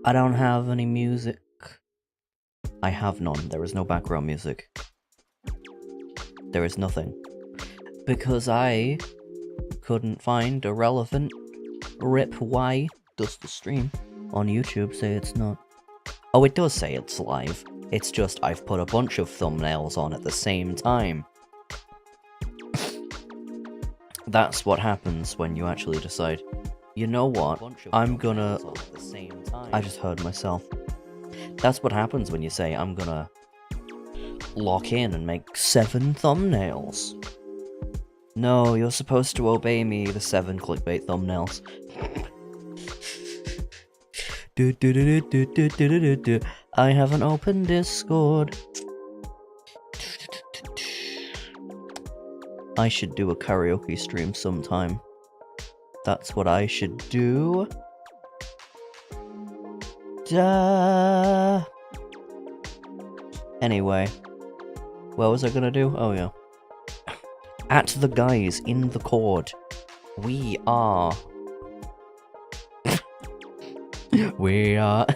I don't have any music. I have none. There is no background music. There is nothing. Because I couldn't find a relevant rip. Why does the stream on YouTube say it's not? Oh, it does say it's live. It's just I've put a bunch of thumbnails on at the same time. That's what happens when you actually decide, you know what, I'm gonna... I just heard myself. That's what happens when you say, I'm gonna lock in and make 7 thumbnails. No, you're supposed to obey me, the 7 clickbait thumbnails. I have an open Discord. I should do a karaoke stream sometime. That's what I should do. Duh. Anyway, what was I gonna do? Oh yeah. At the guys in the cord, we are... we are...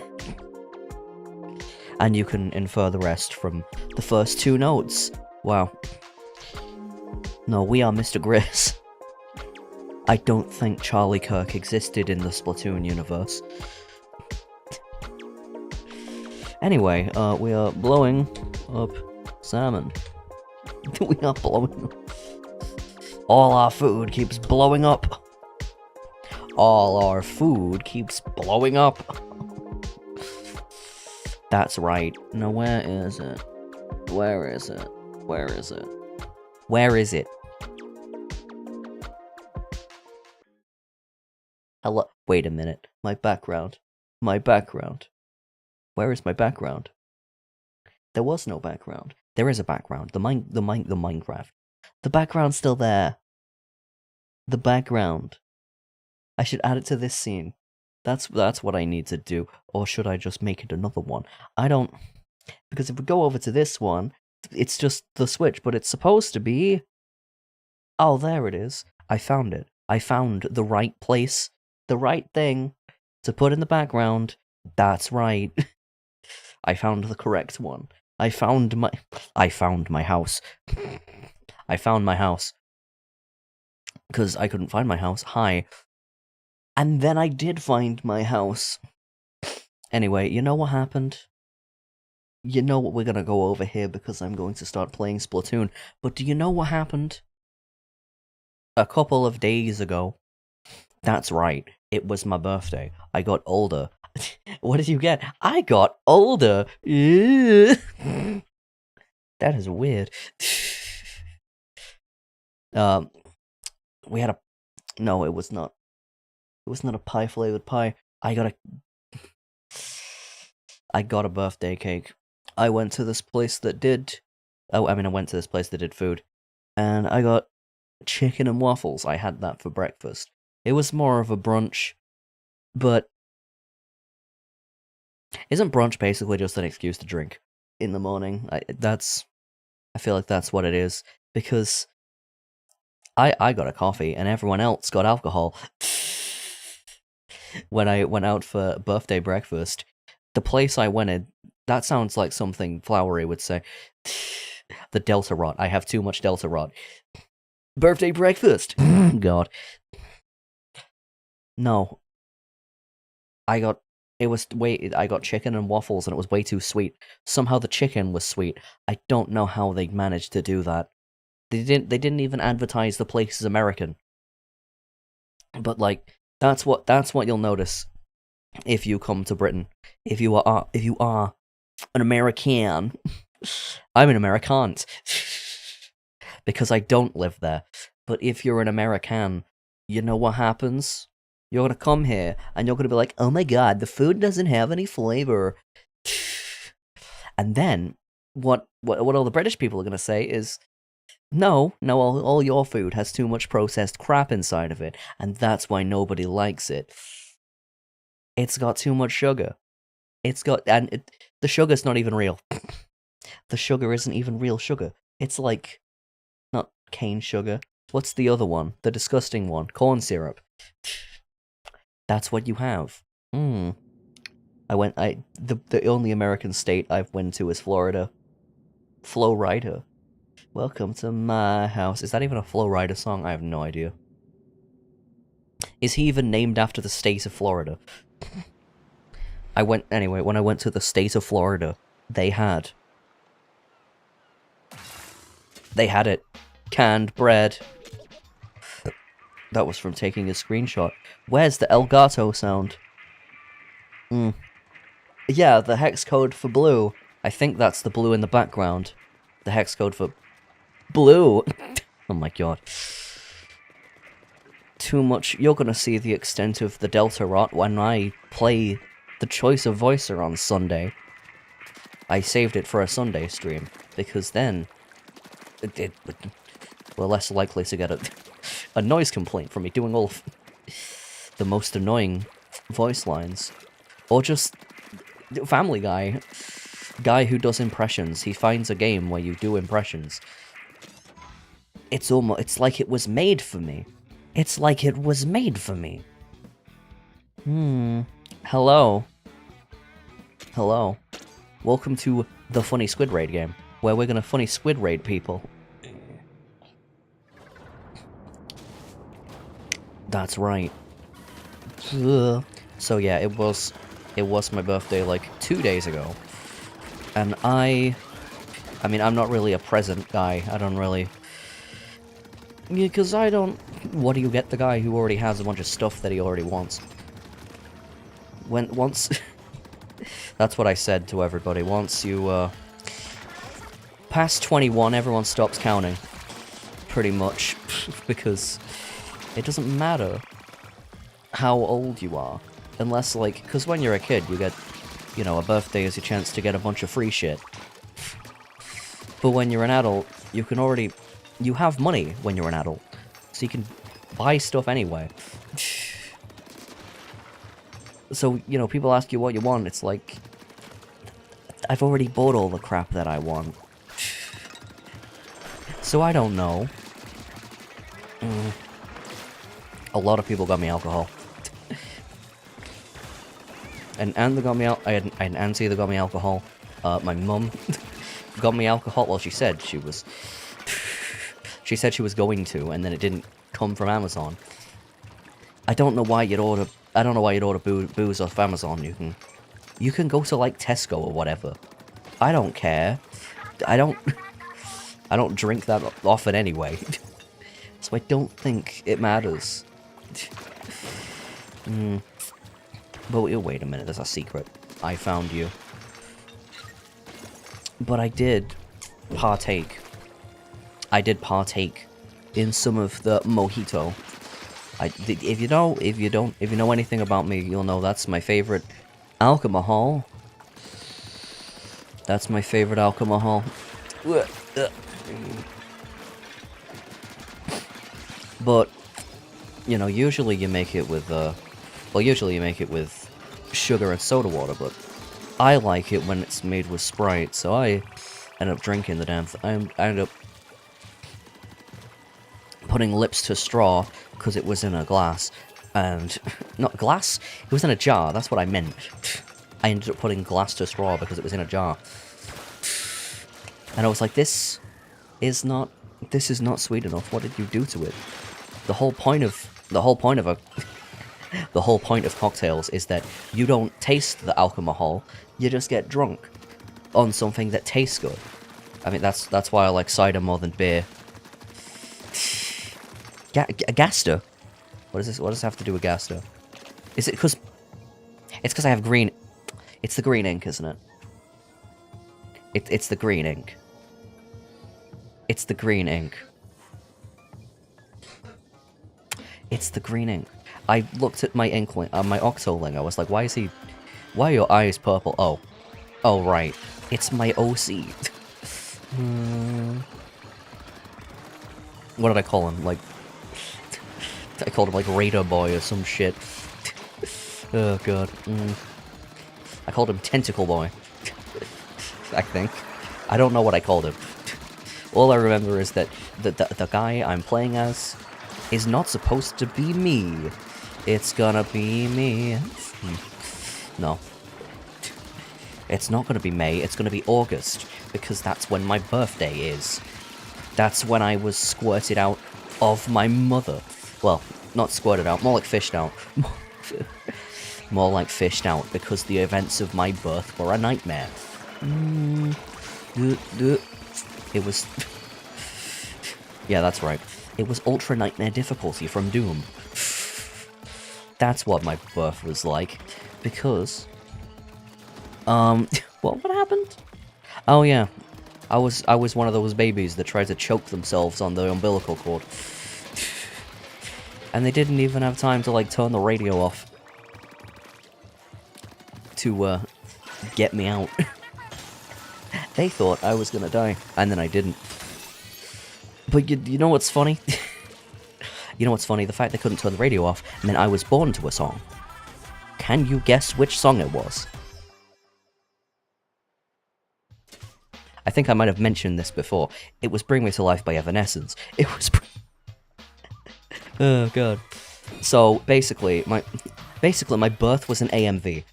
And you can infer the rest from the first 2 notes. Wow. No, we are Mr. Gris. I don't think Charlie Kirk existed in the Splatoon universe. Anyway, we are blowing up Salmon. We are blowing up. All our food keeps blowing up. All our food keeps blowing up. That's right. Now where is it? Where is it? Where is it? Where is it? Hello? Wait a minute. My background. My background. Where is my background? There was no background. There is a background. The Minecraft. The background's still there. The background. I should add it to this scene. That's what I need to do. Or should I just make it another one? I don't... Because if we go over to this one, it's just the switch, but it's supposed to be... Oh, there it is. I found it. I found the right place, the right thing to put in the background. That's right. I found the correct one. I found my house. I found my house. Because I couldn't find my house. Hi. And then I did find my house. Anyway, you know what happened? You know what we're gonna go over here because I'm going to start playing Splatoon. But do you know what happened? A couple of days ago. That's right. It was my birthday. I got older. What did you get? I got older. That is weird. We had a... No, it was not. It was not a pie-flavored pie. I got a birthday cake. I went to this place that did... Oh, I went to this place that did food. And I got chicken and waffles. I had that for breakfast. It was more of a brunch. But... Isn't brunch basically just an excuse to drink in the morning? I feel like that's what it is. Because... I got a coffee, and everyone else got alcohol. When I went out for birthday breakfast, the place I went in, that sounds like something Flowery would say. The Delta Rot. I have too much Delta Rot. Birthday breakfast! God. No. I got chicken and waffles, and it was way too sweet. Somehow the chicken was sweet. I don't know how they managed to do that. They didn't even advertise the place as American. But like, that's what you'll notice if you come to Britain. If you are an American. I'm an Americant. Because I don't live there. But if you're an American, you know what happens? You're gonna come here, and you're gonna be like, oh my god, the food doesn't have any flavor. And then, what all the British people are gonna say is, no, all your food has too much processed crap inside of it, and that's why nobody likes it. It's got too much sugar. The sugar's not even real. The sugar isn't even real sugar. It's like, not cane sugar. What's the other one? The disgusting one. Corn syrup. That's what you have. The only American state I've been to is Florida. Flow Rider. Welcome to my house. Is that even a Flow Rider song? I have no idea. Is he even named after the state of Florida? Anyway, when I went to the state of Florida, they had it. Canned bread. That was from taking a screenshot. Where's the El Gato sound? Yeah, the hex code for blue. I think that's the blue in the background. The hex code for blue. Oh my god. Too much. You're gonna see the extent of the Delta rot when I play the Choice of Voicer on Sunday. I saved it for a Sunday stream, because then we're less likely to get a noise complaint from me doing all of the most annoying voice lines. Or just Family Guy who does impressions. He finds a game where you do impressions. It's like it was made for me. It's like it was made for me. Hello. Hello. Welcome to the Funny Squid Raid game, where we're gonna funny squid raid people. That's right. So yeah, it was my birthday like 2 days ago. And I mean, I'm not really a present guy. I don't really... Yeah, because I don't... What do you get the guy who already has a bunch of stuff that he already wants? Once... That's what I said to everybody. Once you, past 21, everyone stops counting. Pretty much. Because it doesn't matter how old you are. Unless, like... Because when you're a kid, you get... You know, a birthday is your chance to get a bunch of free shit. But when you're an adult, you can already... You have money when you're an adult. So you can buy stuff anyway. So, you know, people ask you what you want, it's like... I've already bought all the crap that I want. So I don't know. A lot of people got me alcohol. And they got me I had an auntie that got me alcohol. My mum got me alcohol. Well, she said she was going to, and then it didn't come from Amazon. I don't know why you'd order booze off Amazon. You can go to like Tesco or whatever. I don't care. I don't drink that often anyway. So I don't think it matters. But wait a minute, there's a secret. I found you. But I did partake. In some of the mojito. If you know anything about me, you'll know that's my favorite alcohol. That's my favorite alcohol. But you know, usually you make it with sugar and soda water, but I like it when it's made with Sprite, so I end up drinking the damn thing. I end up putting lips to straw because it was in a glass, and not glass, it was in a jar, that's what I meant. I ended up putting glass to straw because it was in a jar. And I was like, this is not sweet enough. What did you do to it? The whole point of cocktails is that you don't taste the alcohol, you just get drunk on something that tastes good. I mean, that's why I like cider more than beer. Gaster? What is this? What does it have to do with Gaster? Is it because... It's because I have green... It's the green ink, isn't it? It's the green ink. It's the green ink. It's the green ink. I looked at my inkling, my Octoling. I was like, why are your eyes purple? Oh, right. It's my OC. What did I call him? Like, I called him like Raider Boy or some shit. Oh god. I called him Tentacle Boy. I think. I don't know what I called him. All I remember is that the guy I'm playing as is not supposed to be me. It's gonna be me. No. It's not going to be May, it's going to be August, because that's when my birthday is. That's when I was squirted out of my mother. Well, not squirted out, more like fished out. More like fished out, because the events of my birth were a nightmare. It was... Yeah, that's right. It was Ultra Nightmare difficulty from Doom. That's what my birth was like. Because... what happened? Oh yeah. I was one of those babies that tried to choke themselves on the umbilical cord. And they didn't even have time to, like, turn the radio off. To, get me out. They thought I was gonna die, and then I didn't. But you know what's funny? You know what's funny? The fact they couldn't turn the radio off meant I was born to a song. Can you guess which song it was? I think I might have mentioned this before. It was Bring Me to Life by Evanescence. It was... Oh, God. So, basically, my birth was an AMV.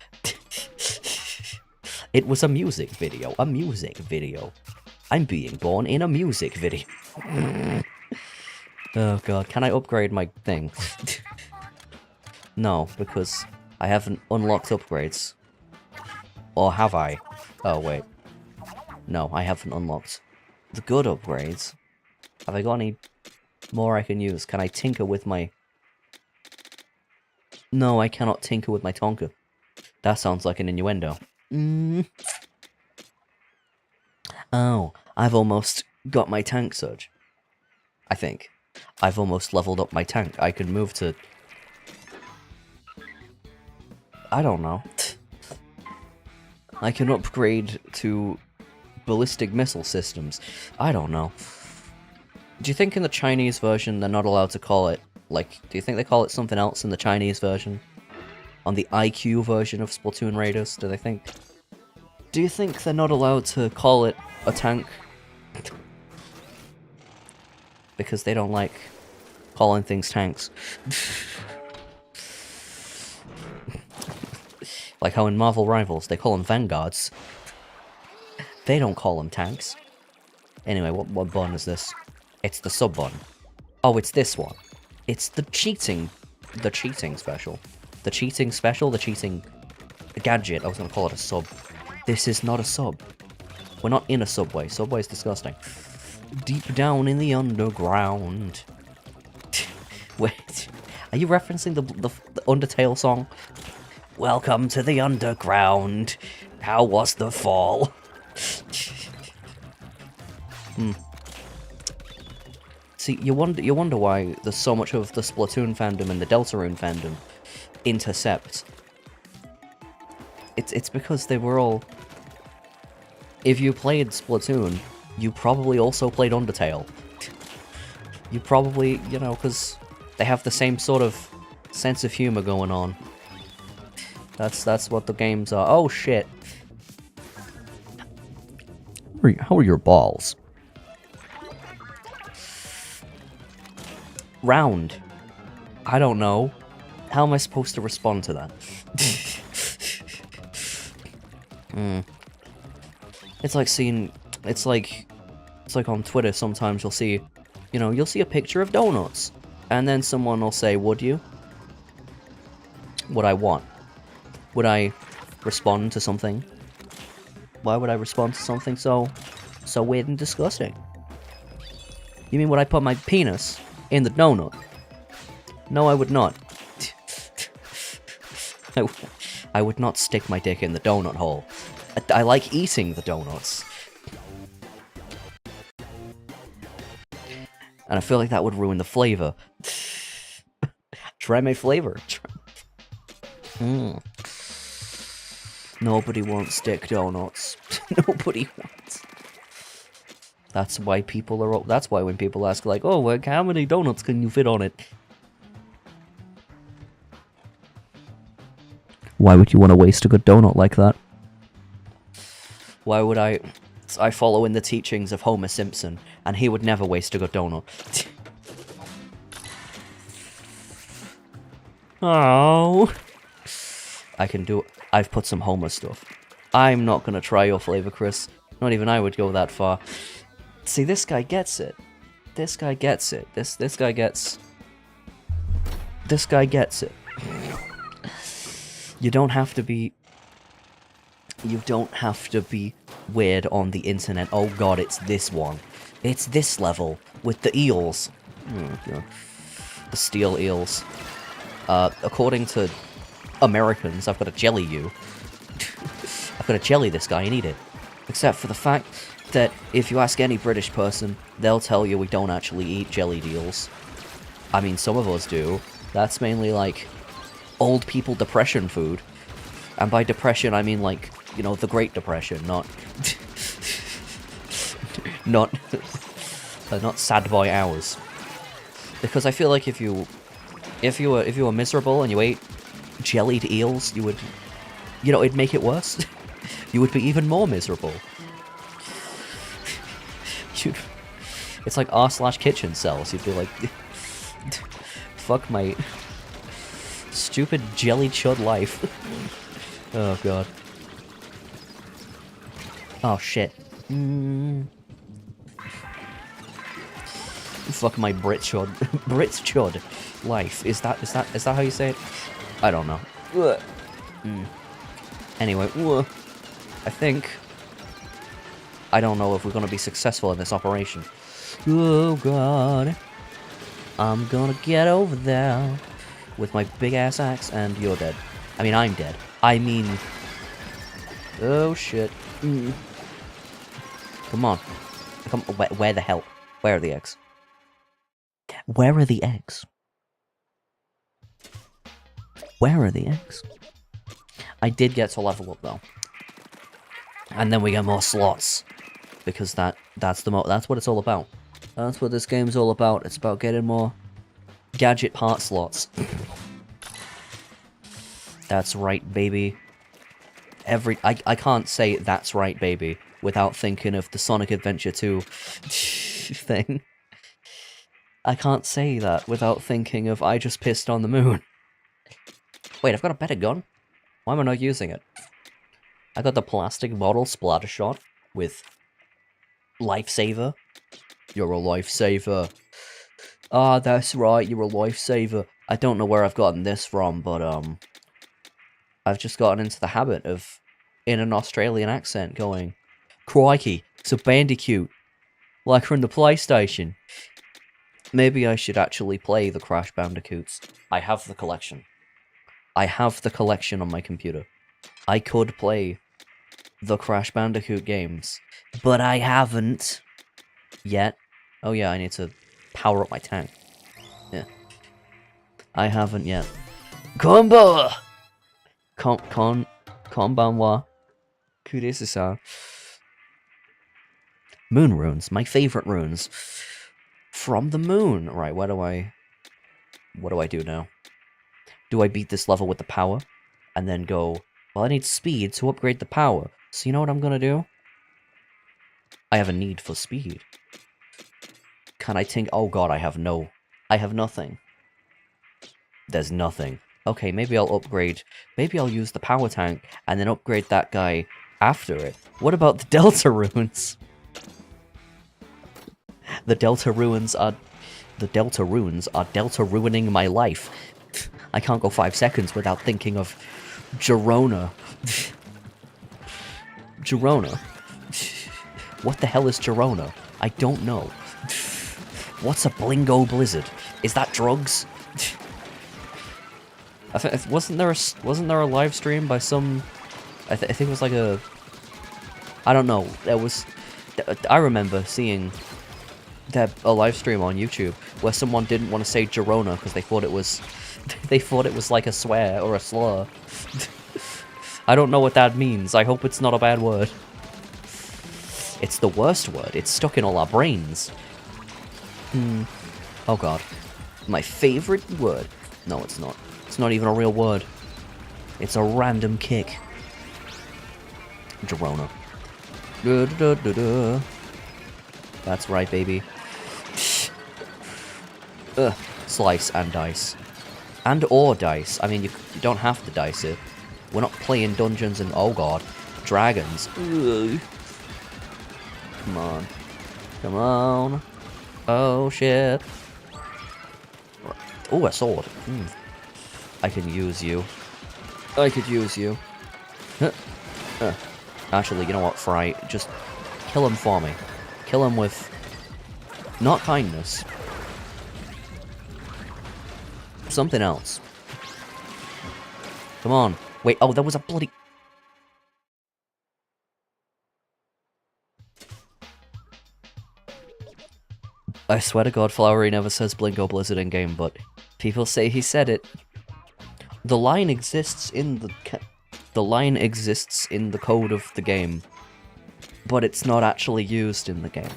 It was a music video. A music video. I'm being born in a music video. Oh, God. Can I upgrade my thing? No, because I haven't unlocked upgrades. Or have I? Oh, wait. No, I haven't unlocked the good upgrades. Have I got any more I can use? Can I tinker with my... No, I cannot tinker with my Tonka. That sounds like an innuendo. Oh, I've almost got my tank surge. I think. I've almost leveled up my tank. I can move to... I don't know. I can upgrade to ballistic missile systems. I don't know. Do you think in the Chinese version they're not allowed to call it, like, do you think they call it something else in the Chinese version? On the IQ version of Splatoon Raiders, do you think they're not allowed to call it a tank? Because they don't like calling things tanks. Like how in Marvel Rivals, they call them Vanguards. They don't call them tanks. Anyway, what button is this? It's the sub button. Oh, it's this one. It's the cheating special. The cheating gadget. I was gonna call it a sub. This is not a sub. We're not in a subway. Subway's disgusting. Deep down in the underground. Wait, are you referencing the Undertale song? Welcome to the underground. How was the fall? See, you wonder why there's so much of the Splatoon fandom and the Deltarune fandom intercept. It's because they were all... If you played Splatoon, you probably also played Undertale. You probably, you know, because they have the same sort of sense of humor going on. That's what the games are. Oh, shit. How are your balls? Round. I don't know. How am I supposed to respond to that? It's like seeing... It's like on Twitter sometimes you'll see... You know, you'll see a picture of donuts. And then someone will say, would you? Would I what? Would I respond to something? Why would I respond to something so weird and disgusting? You mean would I put my penis in the donut? No, I would not. I would not stick my dick in the donut hole. I like eating the donuts. And I feel like that would ruin the flavor. Try my flavor. Nobody wants dick donuts. Nobody wants. That's why people are... That's why when people ask, like, oh, like, how many donuts can you fit on it? Why would you want to waste a good donut like that? Why would I follow in the teachings of Homer Simpson, and he would never waste a good donut. Oh. I can do... I've put some Homer stuff. I'm not gonna try your flavor, Chris. Not even I would go that far. See, this guy gets it. This guy gets it. This guy gets... This guy gets it. You don't have to be... You don't have to be weird on the internet. Oh god, it's this one. It's this level with the eels. Oh god. The steel eels. According to Americans, I've got to jelly you. I've got to jelly this guy and eat it. Except for the fact that if you ask any British person, they'll tell you we don't actually eat jellied eels. I mean, some of us do. That's mainly like old people depression food. And by depression, I mean like, you know, the Great Depression, not... not sad boy hours. Because I feel like if you were miserable and you ate jellied eels, you would, you know, it'd make it worse. You would be even more miserable. It's like r/kitchen cells. You'd be like, fuck my stupid jelly chud life. Oh god. Oh shit. Fuck my Brit chud life. Is that how you say it? I don't know. Anyway, I think I don't know if we're gonna be successful in this operation. Oh god. I'm gonna get over there with my big ass axe and you're dead. I mean, I'm dead. I mean... Oh shit. Come on. Where the hell? Where are the eggs? Where are the eggs? Where are the eggs? I did get to level up though. And then we get more slots. Because that's what it's all about. That's what this game's all about. It's about getting more gadget part slots. That's right, baby. I can't say that's right, baby, without thinking of the Sonic Adventure 2 thing. I can't say that without thinking of I just pissed on the moon. Wait, I've got a better gun? Why am I not using it? I got the plastic bottle splatter shot with lifesaver. You're a lifesaver. Ah, that's right, you're a lifesaver. I don't know where I've gotten this from, but I've just gotten into the habit of, in an Australian accent, going, crikey, it's a bandicoot, like from the PlayStation. Maybe I should actually play the Crash Bandicoots. I have the collection. I have the collection on my computer. I could play the Crash Bandicoot games, but I haven't yet. Oh yeah, I need to power up my tank. Yeah. I haven't yet. Komba! Konbanwa. Kudesu-san. Moon runes, my favorite runes. From the moon. Right, what do I do now? Do I beat this level with the power? And then go, well, I need speed to upgrade the power. So you know what I'm gonna do? I have a need for speed. Can I think? Oh god, I have nothing. There's nothing. Okay, maybe I'll upgrade. Maybe I'll use the power tank and then upgrade that guy after it. What about the Delta runes? The Delta runes are Delta ruining my life. I can't go 5 seconds without thinking of Girona. Girona. What the hell is Girona? I don't know. What's a Blingo Blizzard? Is that drugs? Wasn't there a live stream by some? I think it was like a. I don't know. I remember seeing a live stream on YouTube where someone didn't want to say Girona because they thought it was like a swear or a slur. I don't know what that means. I hope it's not a bad word. It's the worst word. It's stuck in all our brains. Oh god. My favorite word. No, it's not. It's not even a real word. It's a random kick. Girona. That's right, baby. Slice and dice. And or dice. I mean, you don't have to dice it. We're not playing dungeons and... Oh god. dragons. Ugh. Come on. Come on. Oh, shit. Oh, a sword. I can use you. I could use you. Actually, you know what, Fry? Just kill him for me. Kill him with... not kindness. Something else. Come on. Wait, oh, there was a bloody... I swear to God, Flowery never says Blinko Blizzard in-game, but people say he said it. The line exists in the... the line exists in the code of the game, but it's not actually used in the game.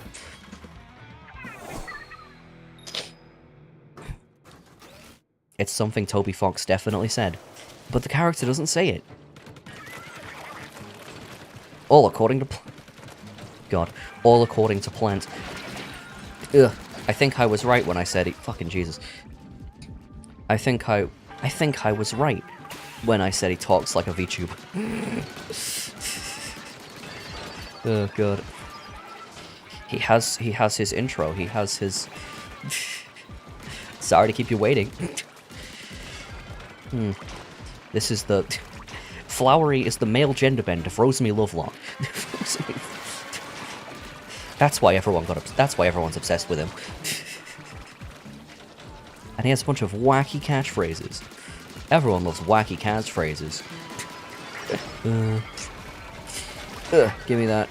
It's something Toby Fox definitely said, but the character doesn't say it. All according to... God. All according to Plant. Ugh. I think I was right when I said it. Fucking Jesus. I think I was right when I said he talks like a VTuber. Oh God. He has his intro. He has his... Sorry to keep you waiting. This is the... Flowery is the male gender bend of Rosemary Lovelock. That's why everyone's obsessed with him. And he has a bunch of wacky catchphrases. Everyone loves wacky catchphrases. Give me that.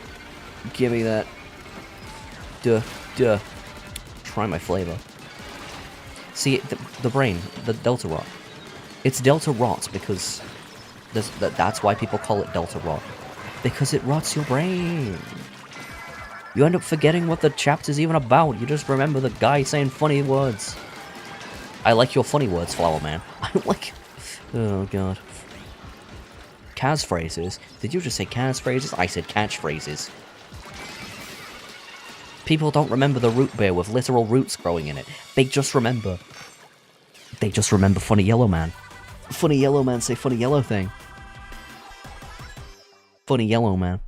Give me that. Duh. Try my flavor. See, the brain, the Delta Rot. It's Delta Rot because... that's why people call it Delta Rot. Because it rots your brain. You end up forgetting what the chapter's even about. You just remember the guy saying funny words. I like your funny words, Flower Man. I like... Oh, God. Kaz phrases? Did you just say Kaz phrases? I said catchphrases. People don't remember the root beer with literal roots growing in it. They just remember Funny Yellow Man. Funny Yellow Man say funny yellow thing. Funny Yellow Man.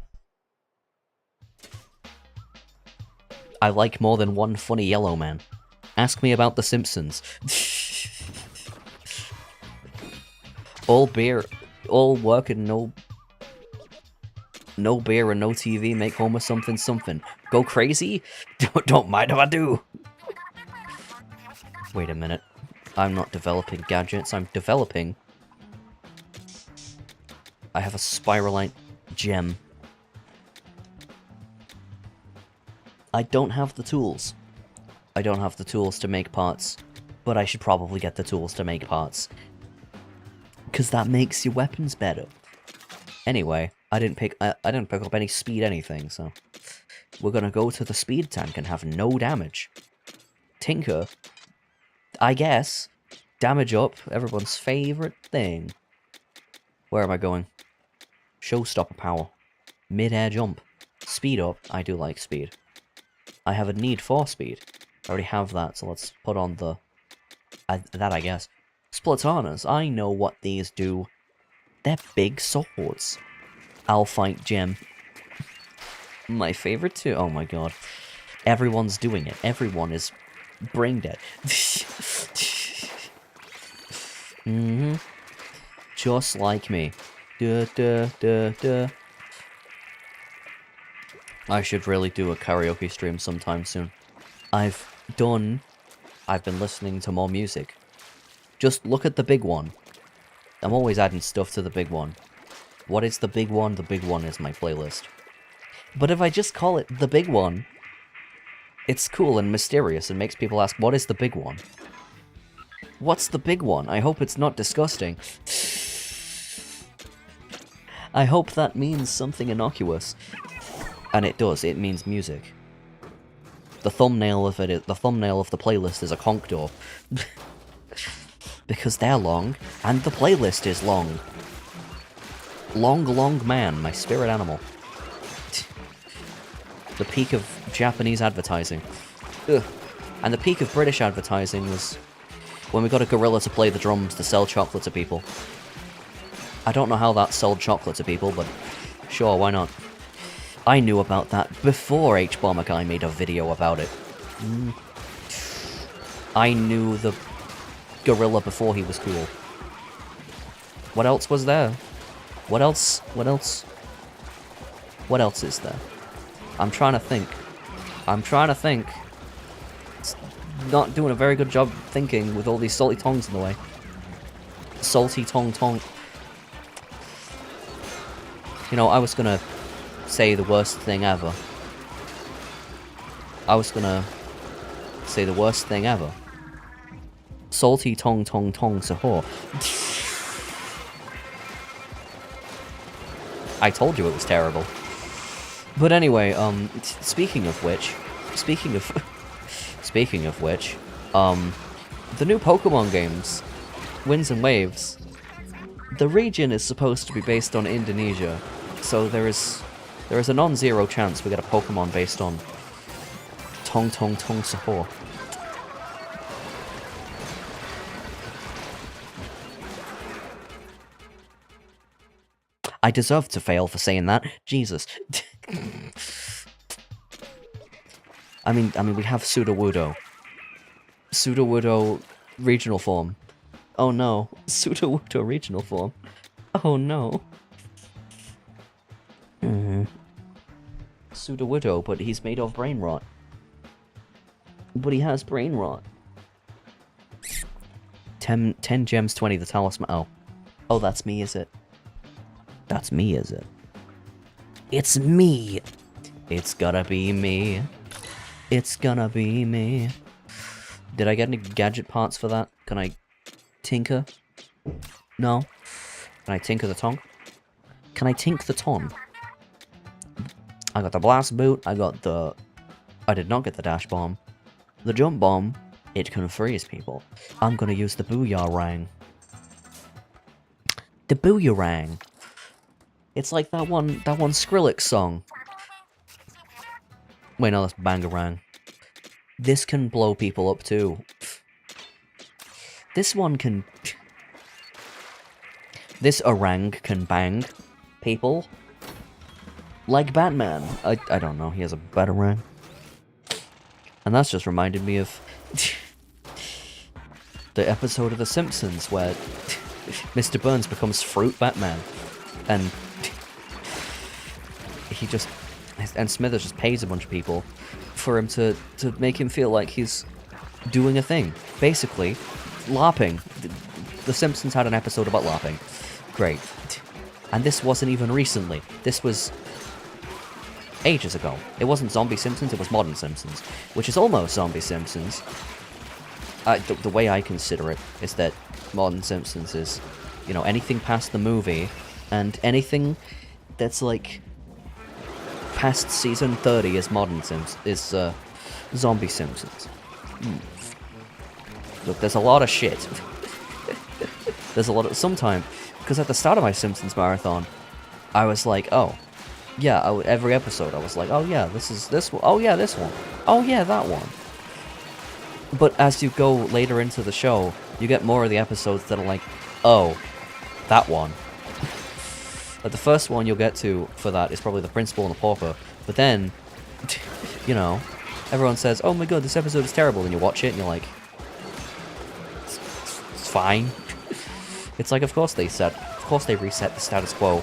I like more than one funny yellow man. Ask me about The Simpsons. All beer, all work and no beer and no TV make Homer something something. Go crazy? Don't mind if I do. Wait a minute. I'm not developing gadgets, I'm developing... I have a spiralite gem. I don't have the tools. I don't have the tools to make parts, but I should probably get the tools to make parts. Because that makes your weapons better. Anyway, I didn't pick up any speed anything, so... We're gonna go to the speed tank and have no damage. Tinker. I guess. Damage up, everyone's favorite thing. Where am I going? Showstopper power. Mid-air jump. Speed up, I do like speed. I have a need for speed. I already have that, so let's put on the... that, I guess. Splatooners, I know what these do. They're big swords. I'll fight Gem. My favorite too. Oh my god. Everyone's doing it. Everyone is brain dead. Just like me. I should really do a karaoke stream sometime soon. I've been listening to more music. Just look at the big one. I'm always adding stuff to the big one. What is the big one? The big one is my playlist. But if I just call it the big one, it's cool and mysterious and makes people ask, what is the big one? What's the big one? I hope it's not disgusting. I hope that means something innocuous. And it does, it means music. The thumbnail of the playlist is a conch door. Because they're long, and the playlist is long. Long man, my spirit animal. The peak of Japanese advertising. Ugh. And the peak of British advertising was when we got a gorilla to play the drums to sell chocolate to people. I don't know how that sold chocolate to people, but Sure, why not? I knew about that before H-Bomber Guy made a video about it. I knew the gorilla before he was cool. What else was there? What else? What else? What else is there? I'm trying to think. I'm trying to think. It's not doing a very good job thinking with all these salty tongues in the way. Salty tong. You know, I was gonna say the worst thing ever. Salty tong sahur. I told you it was terrible. But anyway, speaking of which, the new Pokemon games, Winds and Waves, the region is supposed to be based on Indonesia, so there is a non-zero chance we get a Pokemon based on Tong Sahur. I deserve to fail for saying that. Jesus. I mean, we have Sudowoodo. Sudowoodo regional form. Oh no. Sudowoodo regional form. Oh no. Sudowoodo, but he's made of brain rot. But he has brain rot. 10 gems, 20 the talisman. Oh. Oh, that's me, is it? That's me, is it? It's me! It's gonna be me. It's gonna be me. Did I get any gadget parts for that? Can I tinker? No? Can I tinker the tongue? Can I tink the ton? I got the blast boot, I did not get the dash bomb. The jump bomb, it can freeze people. I'm gonna use the booyarang. The booyarang. It's like that one Skrillex song. Wait, no, that's Bangarang. This can blow people up too. This one can... This orang can bang people. Like Batman. I don't know, he has a Batarang. And that's just reminded me of... the episode of The Simpsons where Mr. Burns becomes Fruit Batman. And... he just... and Smithers just pays a bunch of people for him to make him feel like he's doing a thing. Basically, LARPing. The Simpsons had an episode about LARPing. Great. And this wasn't even recently. This was ages ago. It wasn't Zombie Simpsons, it was Modern Simpsons. Which is almost Zombie Simpsons. The way I consider it is that Modern Simpsons is, you know, anything past the movie, and anything that's like past season 30 is Zombie Simpsons. Look, there's a lot of shit. There's a lot of... Sometimes, because at the start of my Simpsons marathon, I was like, oh, yeah, every episode I was like, oh yeah, this one, oh yeah, this one, oh yeah, that one. But as you go later into the show, you get more of the episodes that are like, oh, that one. Like the first one you'll get to for that is probably The Principal and the Pauper, but then, you know, everyone says, oh my god, this episode is terrible, and you watch it and you're like, it's fine. It's like, of course they reset the status quo,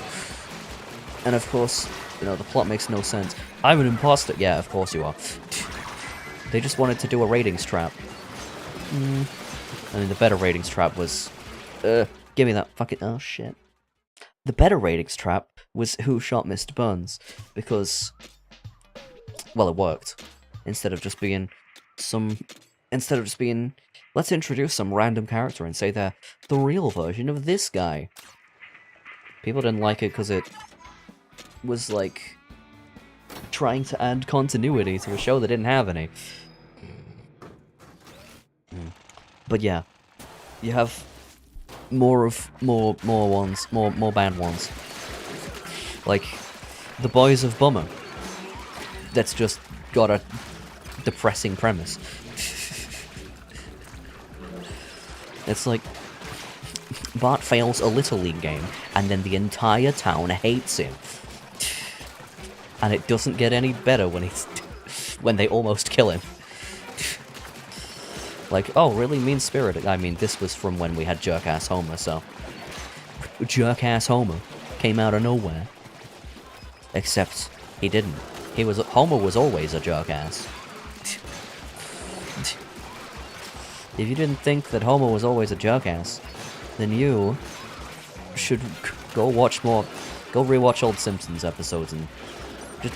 and of course, you know, the plot makes no sense. I'm an imposter. Yeah, of course you are. They just wanted to do a ratings trap. I mean, the better ratings trap was, give me that fucking, oh shit. The better ratings trap was Who Shot Mr. Burns, because, well, it worked. Instead of just being, let's introduce some random character and say they're the real version of this guy. People didn't like it because it was, like, trying to add continuity to a show that didn't have any. But yeah, you have more bad ones. Like, The Boys of Bummer. That's just got a depressing premise. It's like, Bart fails a Little League game, and then the entire town hates him. And it doesn't get any better when he's when they almost kill him. Like, oh, really mean-spirited. I mean, this was from when we had Jerk-Ass Homer, so... Jerk-Ass Homer came out of nowhere. Except, he didn't. Homer was always a jerk-ass. If you didn't think that Homer was always a jerk-ass, then you should go rewatch old Simpsons episodes and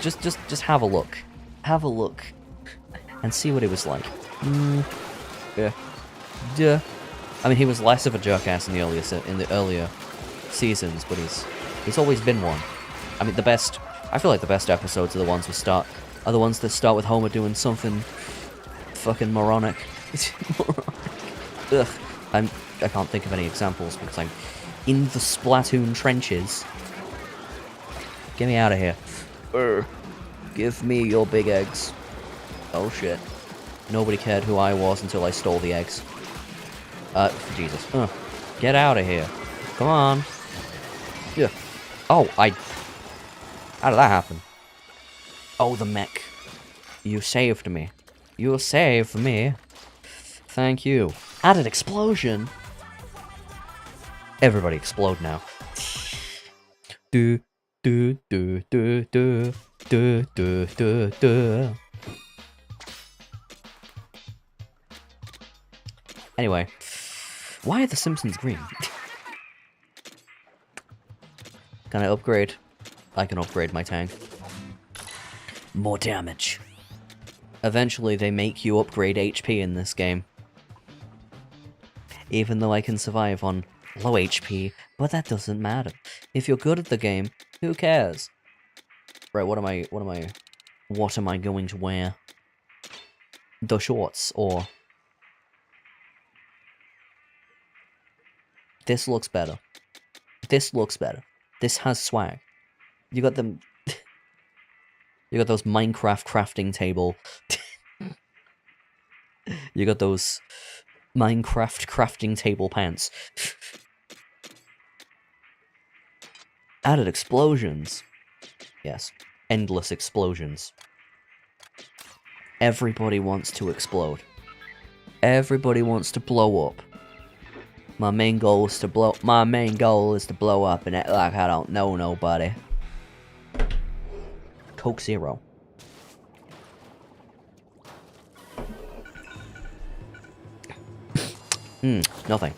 just have a look. Have a look. And see what it was like. Yeah. I mean, he was less of a jerk-ass in the earlier seasons, but he's always been one. I mean, I feel like the best episodes are the ones that start with Homer doing something fucking moronic. Ugh. I can't think of any examples because I'm in the Splatoon trenches. Get me out of here. Give me your big eggs. Oh shit. Nobody cared who I was until I stole the eggs. Jesus. Get out of here. Come on. Yeah. Oh, how did that happen? Oh, the mech. You saved me. You saved me. Thank you. Added explosion. Everybody explode now. Do do do do do do do do do. Anyway, why are the Simpsons green? Can I upgrade? I can upgrade my tank. More damage. Eventually they make you upgrade HP in this game. Even though I can survive on low HP, but that doesn't matter. If you're good at the game, who cares? Right, what am I going to wear? The shorts, or... This looks better. This looks better. This has swag. You got them... You got those Minecraft crafting table. You got those Minecraft crafting table pants. Added explosions. Yes. Endless explosions. Everybody wants to explode. Everybody wants to blow up. My main goal is to blow up and act like I don't know nobody. Coke Zero. Nothing.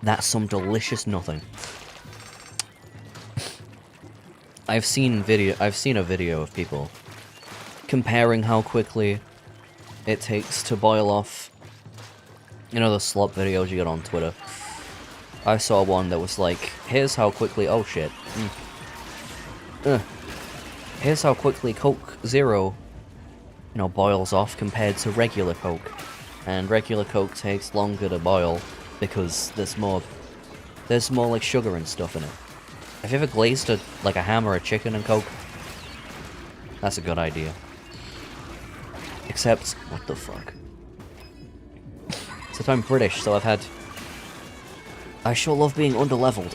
That's some delicious nothing. I've seen a video of people comparing how quickly it takes to boil off, you know, the slop videos you get on Twitter. I saw one that was like, here's how quickly, oh shit. Here's how quickly Coke Zero, you know, boils off compared to regular Coke. And regular Coke takes longer to boil because there's more like sugar and stuff in it. Have you ever glazed a ham or a chicken in Coke? That's a good idea. Except, what the fuck? Except I'm British, so I sure love being underleveled.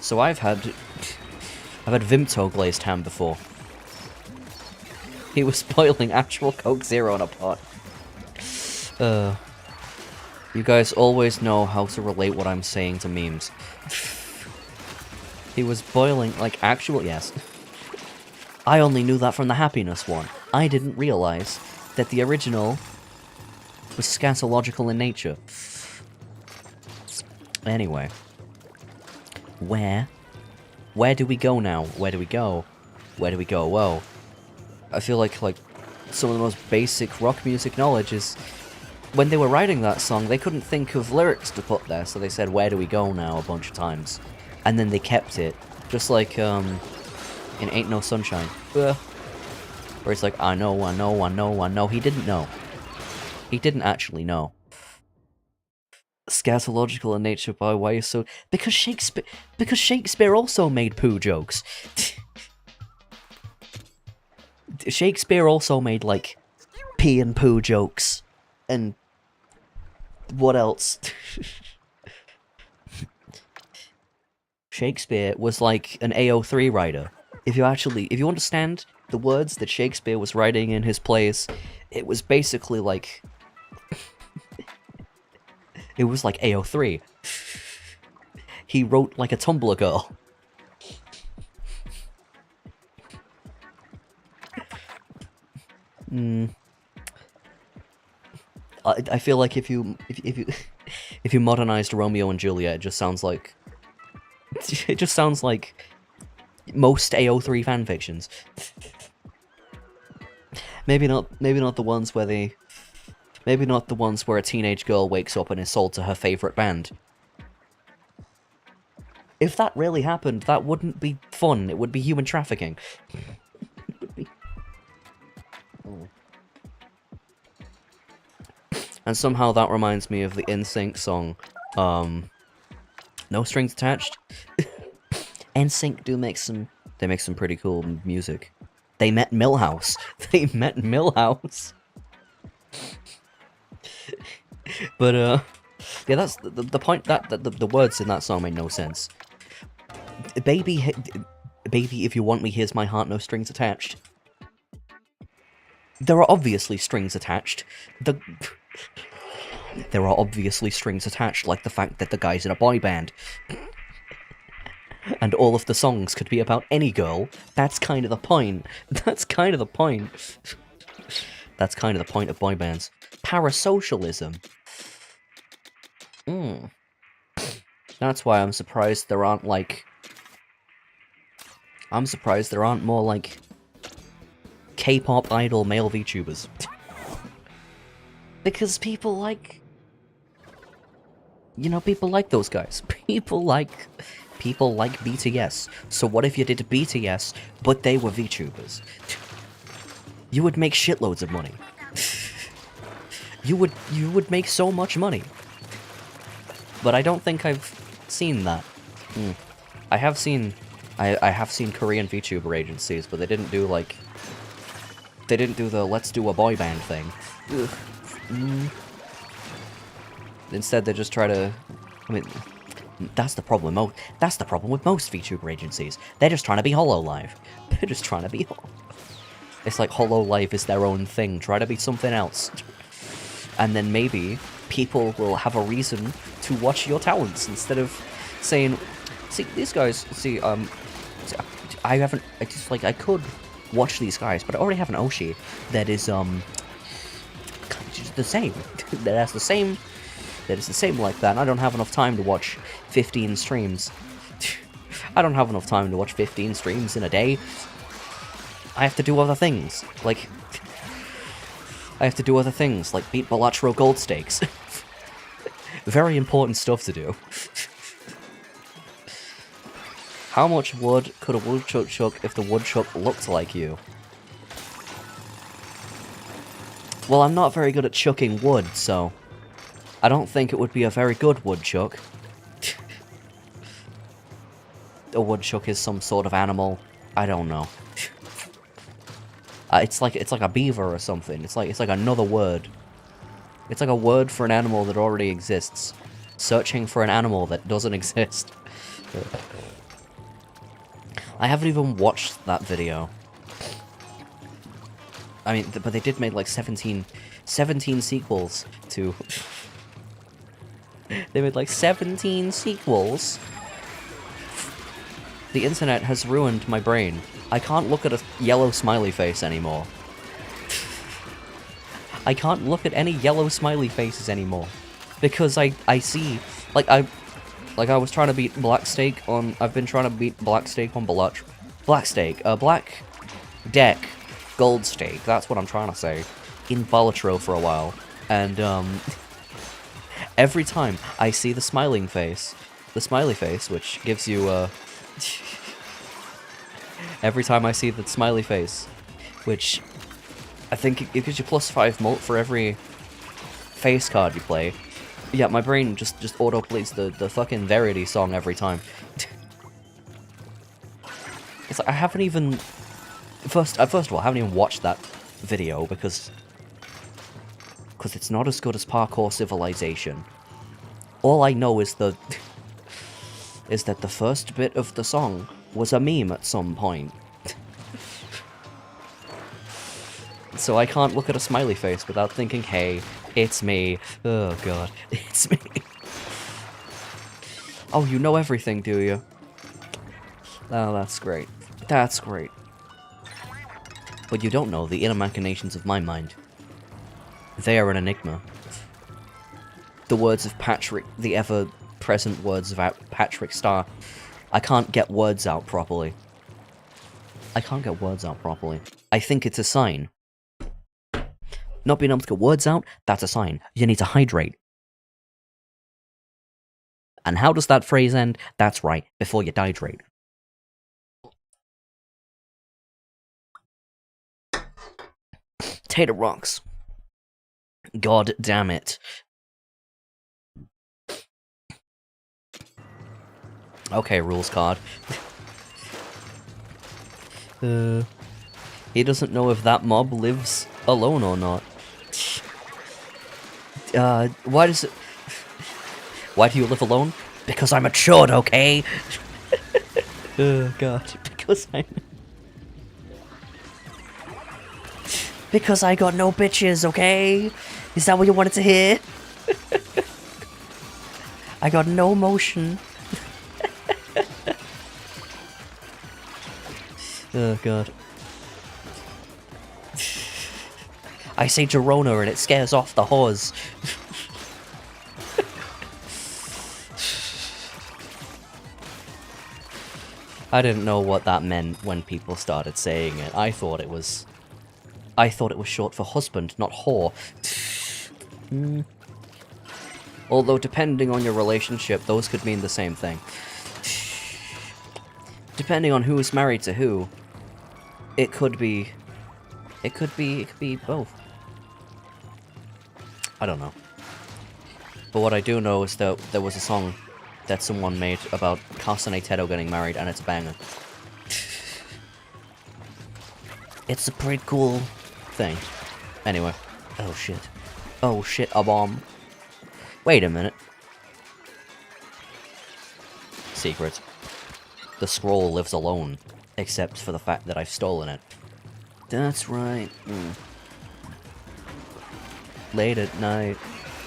So I've had Vimto glazed ham before. He was boiling actual Coke Zero in a pot. You guys always know how to relate what I'm saying to memes. He was boiling, like, actual... Yes. I only knew that from the happiness one. I didn't realize that the original was scatological in nature. Anyway. Where do we go now? Where do we go? Where do we go? Whoa. I feel like some of the most basic rock music knowledge is... When they were writing that song, they couldn't think of lyrics to put there, so they said, where do we go now, a bunch of times. And then they kept it. Just like, in Ain't No Sunshine. Where it's like, I know. He didn't know. He didn't actually know. Scatological in nature, by why you're so... Because Shakespeare also made poo jokes. Shakespeare also made, like, pee and poo jokes. And... What else? Shakespeare was like an AO3 writer. If you understand the words that Shakespeare was writing in his plays, it was basically like, it was like AO3. He wrote like a Tumblr girl. I feel like if you modernized Romeo and Juliet, it just sounds like most AO3 fanfictions. Maybe not the ones where a teenage girl wakes up and is sold to her favorite band. If that really happened, that wouldn't be fun. It would be human trafficking. And somehow that reminds me of the NSYNC song, No Strings Attached. NSYNC they make some pretty cool music. They met Milhouse. But, yeah, that's the point, that the words in that song made no sense. Baby, if you want me, here's my heart, no strings attached. There are obviously strings attached. There are obviously strings attached, like the fact that the guy's in a boy band. And all of the songs could be about any girl. That's kind of the point. That's kind of the point of boy bands. Parasocialism. That's why I'm surprised there aren't, like... I'm surprised there aren't more, like... K-pop idol male VTubers. Because people like... You know, people like those guys. People like BTS. So what if you did BTS, but they were VTubers? You would make shitloads of money. You would make so much money. But I don't think I've seen that. I have seen Korean VTuber agencies, but they didn't do like... They didn't do the let's do a boy band thing. Instead, they just try to... I mean, that's the problem. That's the problem with most VTuber agencies. They're just trying to be HoloLive. They're just trying to be... It's like HoloLive is their own thing. Try to be something else. And then maybe people will have a reason to watch your talents instead of saying, see, these guys, I could watch these guys, but I already have an Oshi that is, the same. That is the same like that, and I don't have enough time to watch 15 streams. I don't have enough time to watch 15 streams in a day. I have to do other things, like beat Balatro gold stakes. Very important stuff to do. How much wood could a woodchuck chuck if the woodchuck looked like you? Well, I'm not very good at chucking wood, so... I don't think it would be a very good woodchuck. A woodchuck is some sort of animal. I don't know. It's like a beaver or something. It's like another word. It's like a word for an animal that already exists. Searching for an animal that doesn't exist. I haven't even watched that video. I mean, but they did make like 17 sequels to... They made like 17 sequels. The internet has ruined my brain. I can't look at a yellow smiley face anymore. I can't look at any yellow smiley faces anymore. Because I see... I was trying to beat Blackstake on... I've been trying to beat Blackstake on Blackstake. Black Deck Gold Stake. That's what I'm trying to say. In Balatro for a while. And, every time I see the smiley face, which gives you, every time I see the smiley face, which I think it gives you +5 mult for every face card you play. Yeah, my brain just auto-plays the fucking Verity song every time. It's like, I haven't even... First of all, I haven't even watched that video, because it's not as good as Parkour Civilization. All I know is the is that the first bit of the song was a meme at some point. So I can't look at a smiley face without thinking, hey, it's me. Oh god, it's me. Oh, you know everything, do you? Oh, that's great. That's great. But you don't know the inner machinations of my mind. They are an enigma. The words of Patrick, the ever-present words of Patrick Star. I can't get words out properly. I can't get words out properly. I think it's a sign. Not being able to get words out, that's a sign. You need to hydrate. And how does that phrase end? That's right, before you dihydrate. Tater rocks. God damn it. Okay, rules card. He doesn't know if that mob lives alone or not. Why does it... Why do you live alone? Because I'm matured, okay? Oh, God. Because I'm... Because I got no bitches, okay? Is that what you wanted to hear? I got no emotion. Oh, God. I say Girona and it scares off the whores. I didn't know what that meant when people started saying it. I thought it was short for husband, not whore. Although, depending on your relationship, those could mean the same thing. Depending on who is married to who, it could be both. I don't know. But what I do know is that there was a song that someone made about Carson and Tedo getting married, and it's a banger. It's a pretty cool thing. Anyway. Oh shit. Oh shit, a bomb. Wait a minute. Secret. The scroll lives alone, except for the fact that I've stolen it. That's right. Late at night.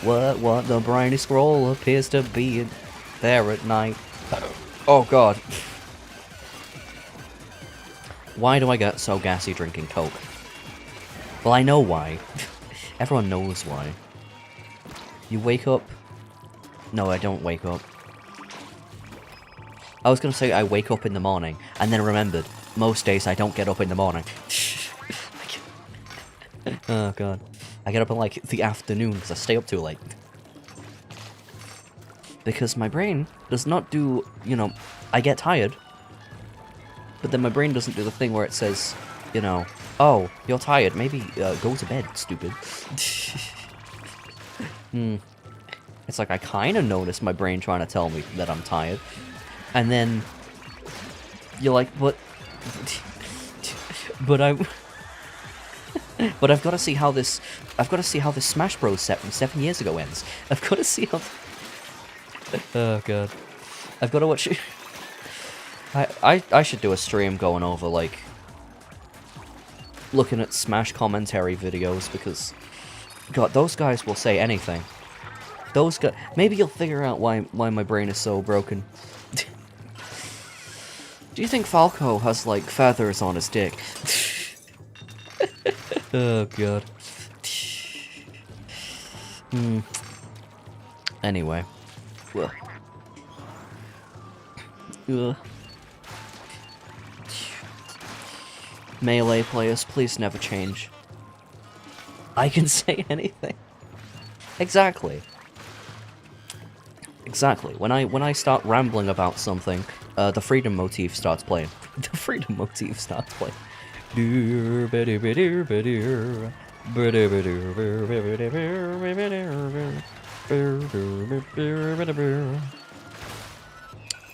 What the briny scroll appears to be there at night. Oh god. Why do I get so gassy drinking Coke? Well, I know why. Everyone knows why. You wake up... No, I don't wake up. I was gonna say I wake up in the morning, and then remembered, most days I don't get up in the morning. Oh god. I get up in, like, the afternoon, because I stay up too late. Because my brain does not do, you know, I get tired, but then my brain doesn't do the thing where it says, you know, oh, you're tired, maybe go to bed, stupid. It's like I kind of notice my brain trying to tell me that I'm tired, and then you're like, but I'm... But I've got to see how this... I've got to see how this Smash Bros. Set from 7 years ago ends. I've got to see how... Oh, God. I've got to watch... I should do a stream going over, like... looking at Smash commentary videos, because... God, those guys will say anything. Those guys... Maybe you'll figure out why my brain is so broken. Do you think Falco has, like, feathers on his dick? Oh, God. Anyway. Melee players, please never change. I can say anything. Exactly. Exactly. When I start rambling about something, the freedom motif starts playing. The freedom motif starts playing.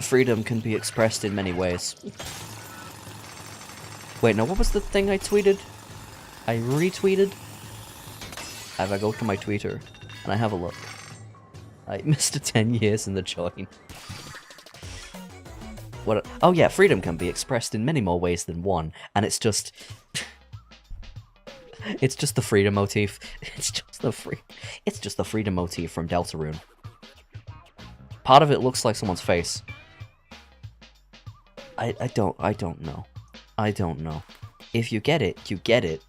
Freedom can be expressed in many ways. Wait, no, what was the thing I tweeted? I retweeted? If I go to my Twitter, and I have a look. I missed 10 years in the join. What? Oh yeah, freedom can be expressed in many more ways than one, and it's just... it's just the freedom motif. It's just the freedom motif from Deltarune. Part of it looks like someone's face. I don't know. I don't know. If you get it, you get it.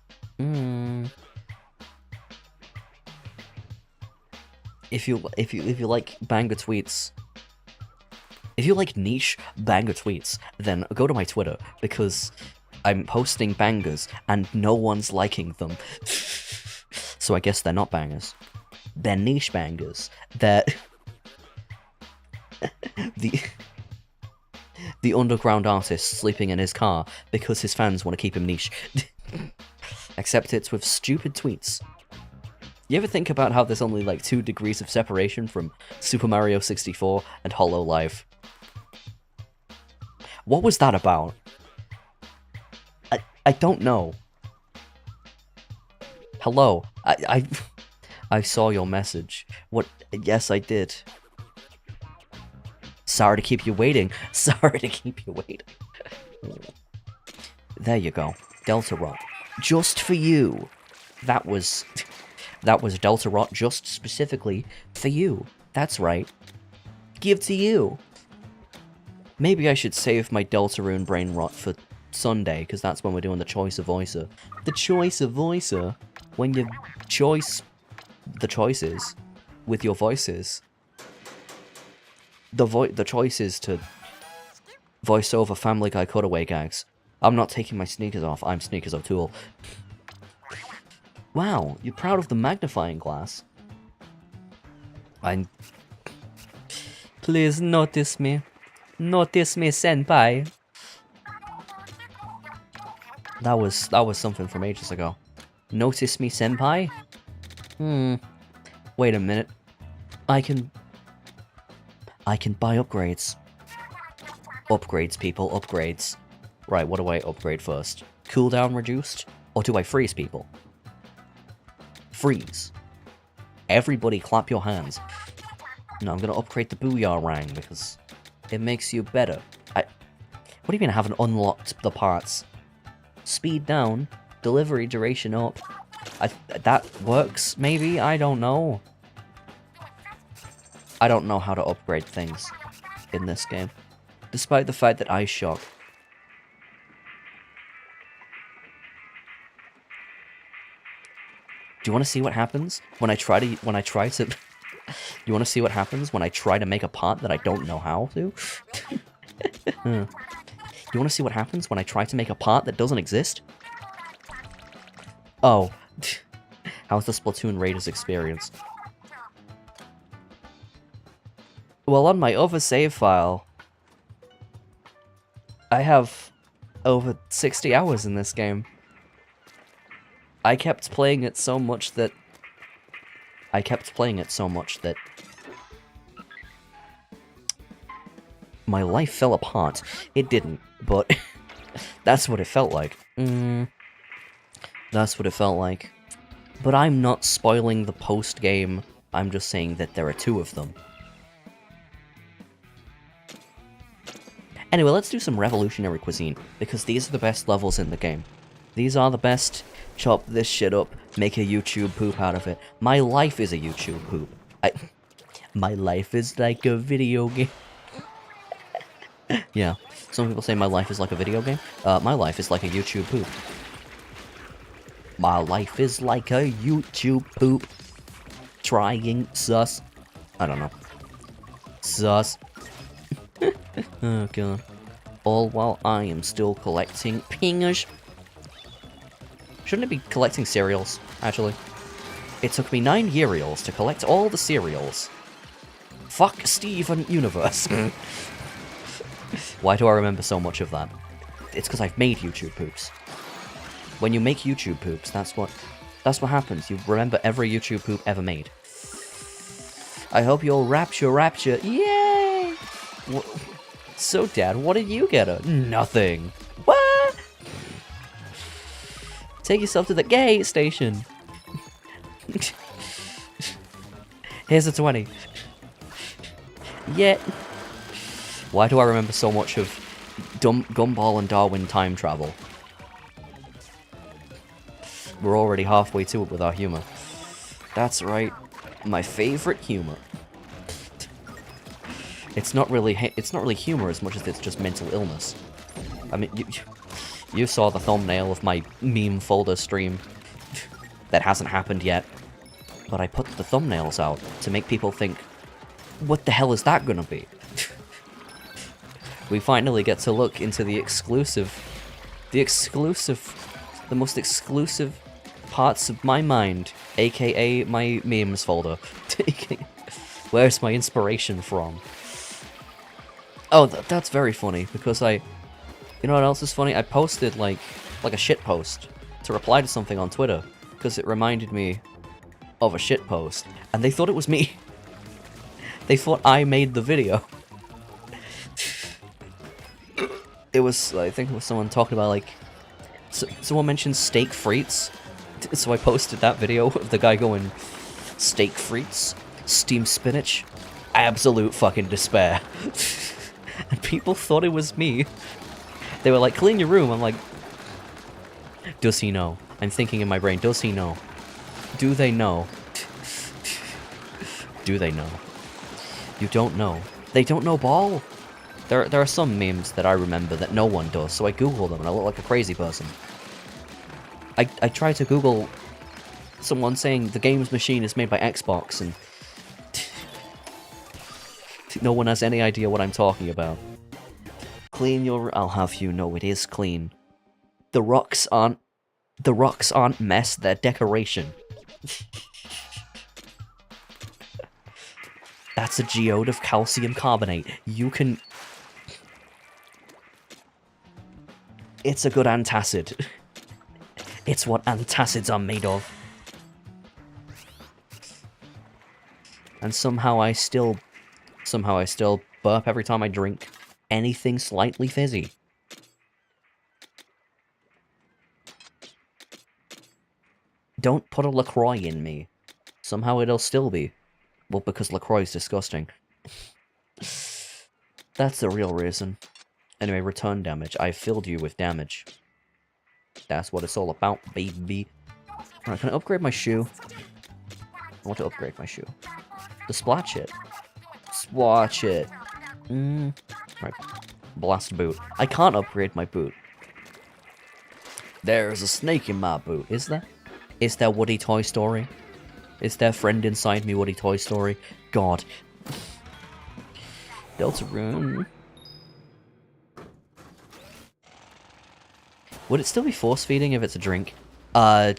If you like banger tweets, if you like niche banger tweets, then go to my Twitter, because I'm posting bangers and no one's liking them. So I guess they're not bangers. They're niche bangers. They're the underground artist sleeping in his car because his fans want to keep him niche. Except it's with stupid tweets. You ever think about how there's only like 2 degrees of separation from Super Mario 64 and Hollow Live? What was that about? I don't know. Hello, I saw your message. What? Yes, I did. Sorry to keep you waiting. Sorry to keep you waiting. There you go. Deltarune. Just for you. That was Deltarune just specifically for you. That's right. Give to you. Maybe I should save my Deltarune brain rot for Sunday, because that's when we're doing the Choice of Voicer. The Choice of Voicer. When you choice the choices with your voices. The choice is to voice over Family Guy cutaway gags. I'm not taking my sneakers off. I'm Sneakers O'Toole. Wow, you're proud of the magnifying glass. Please notice me. Notice me, senpai. That was something from ages ago. Notice me, senpai? Wait a minute. I can buy upgrades. Upgrades, people, upgrades. Right, what do I upgrade first? Cooldown reduced? Or do I freeze people? Freeze. Everybody clap your hands. No, I'm gonna upgrade the Booyah because it makes you better. What do you mean I haven't unlocked the parts? Speed down, delivery duration up. That works, maybe? I don't know. I don't know how to upgrade things in this game. Despite the fact that Ice Shock. Do you want to see what happens when I try to... You want to see what happens when I try to make a part that I don't know how to? You want to see what happens when I try to make a part that doesn't exist? Oh. How's the Splatoon Raiders experience? Well, on my other save file, I have over 60 hours in this game. I kept playing it so much that... my life fell apart. It didn't, but that's what it felt like. That's what it felt like. But I'm not spoiling the post-game. I'm just saying that there are 2 of them. Anyway, let's do some revolutionary cuisine, because these are the best levels in the game. These are the best. Chop this shit up, make a YouTube poop out of it. My life is a YouTube poop. My life is like a video game. Yeah, some people say my life is like a video game. My life is like a YouTube poop. My life is like a YouTube poop. Trying sus. I don't know. Sus. Oh god. All while I am still collecting pingers. Shouldn't it be collecting cereals, actually? It took me 9 yearials to collect all the cereals. Fuck Steven Universe. Why do I remember so much of that? It's because I've made YouTube poops. When you make YouTube poops, that's what happens. You remember every YouTube poop ever made. I hope you'll rapture. Yay! So, Dad, what did you get her? Nothing. What? Take yourself to the gay station. Here's a 20. Yeah. Why do I remember so much of Gumball and Darwin time travel. We're already halfway to it with our humor. That's right. My favorite humor. It's not really humor as much as it's just mental illness. I mean, you saw the thumbnail of my meme folder stream. That hasn't happened yet. But I put the thumbnails out to make people think, what the hell is that gonna be? We finally get to look into the most exclusive parts of my mind, aka my memes folder. Where's my inspiration from? Oh, that's very funny, because you know what else is funny? I posted, like a shit post to reply to something on Twitter, because it reminded me of a shit post, and they thought it was me. They thought I made the video. It was, I think it was someone talking about, like, someone mentioned steak frites, so I posted that video of the guy going, steak frites, steamed spinach, absolute fucking despair. And people thought it was me. They were like, clean your room. I'm like, does he know? I'm thinking in my brain, does he know? Do they know? Do they know? You don't know. They don't know ball. There are some memes that I remember that no one does, so I Google them and I look like a crazy person. I tried to Google someone saying the games machine is made by Xbox, and no one has any idea what I'm talking about. Clean your... I'll have you know it is clean. The rocks aren't mess, they're decoration. That's a geode of calcium carbonate. You can... It's a good antacid. It's what antacids are made of. And somehow I still burp every time I drink anything slightly fizzy. Don't put a LaCroix in me. Somehow it'll still be. Well, because LaCroix is disgusting. That's the real reason. Anyway, return damage. I filled you with damage. That's what it's all about, baby. Alright, can I upgrade my shoe? I want to upgrade my shoe. The splat shit. Swatch it. Right. Blast boot. I can't upgrade my boot. There's a snake in my boot. Is there? Is there Woody Toy Story? Is there friend inside me Woody Toy Story? God. Deltarune. Would it still be force feeding if it's a drink? I'm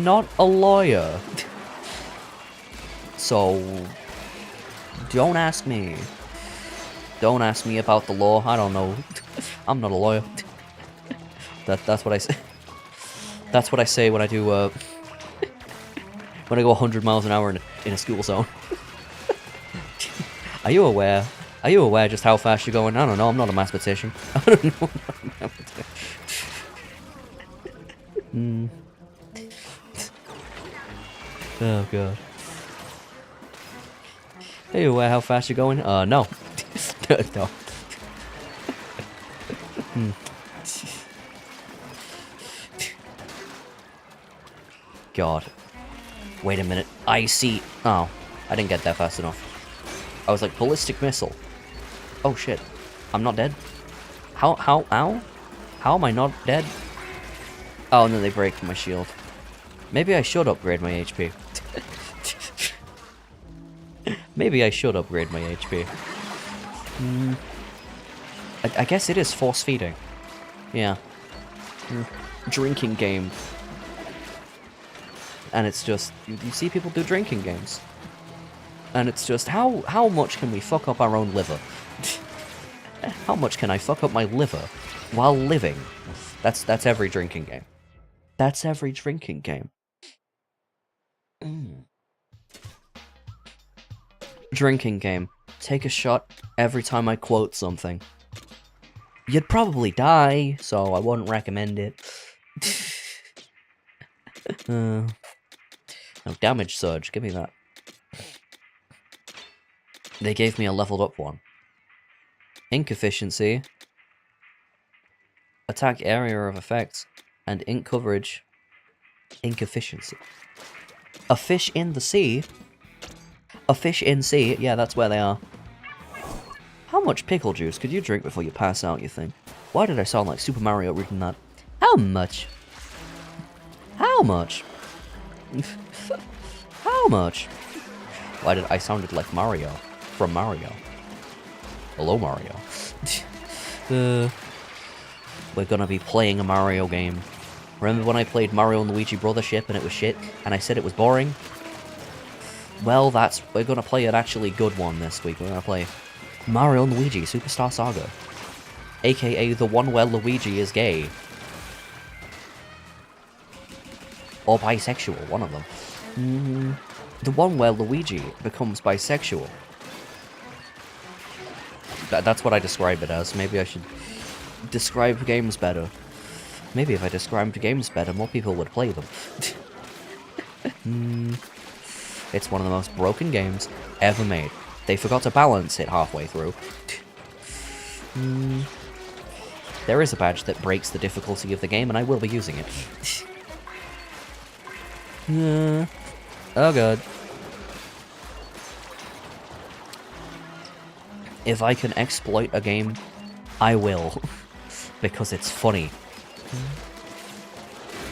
not a lawyer. So, don't ask me. Don't ask me about the law. I don't know. I'm not a lawyer. That's what I say. That's what I say when I do, when I go 100 miles an hour in a school zone. Are you aware? Are you aware just how fast you're going? I don't know, I'm not a mathematician. I don't know, I'm not a mathematician. Oh, God. Are you aware how fast you're going? No. No. God. Wait a minute. I see. Oh, I didn't get that fast enough. I was like, ballistic missile. Oh shit. I'm not dead? Ow? How am I not dead? Oh, no, they break my shield. Maybe I should upgrade my HP. Maybe I should upgrade my HP. I guess it is force feeding. Yeah. Drinking game. And it's just, you see people do drinking games. And it's just, how much can we fuck up our own liver? How much can I fuck up my liver while living? That's every drinking game. That's every drinking game. Drinking game. Take a shot every time I quote something. You'd probably die, so I wouldn't recommend it. Oh, damage surge, give me that. They gave me a leveled up one. Ink efficiency. Attack area of effects. And ink coverage. Ink efficiency. A fish in the sea? A fish in sea? Yeah, that's where they are. How much pickle juice could you drink before you pass out, you think? Why did I sound like Super Mario reading that? How much? How much? How much? Why did I sounded like Mario? From Mario. Hello, Mario. We're gonna be playing a Mario game. Remember when I played Mario and Luigi Brothership and it was shit, and I said it was boring? Well, we're gonna play an actually good one this week. We're gonna play Mario and Luigi Superstar Saga. AKA the one where Luigi is gay. Or bisexual, one of them. The one where Luigi becomes bisexual. That's what I describe it as. Maybe I should describe games better. Maybe if I described games better, more people would play them. It's one of the most broken games ever made. They forgot to balance it halfway through. There is a badge that breaks the difficulty of the game, and I will be using it. Oh god. If I can exploit a game, I will. Because it's funny.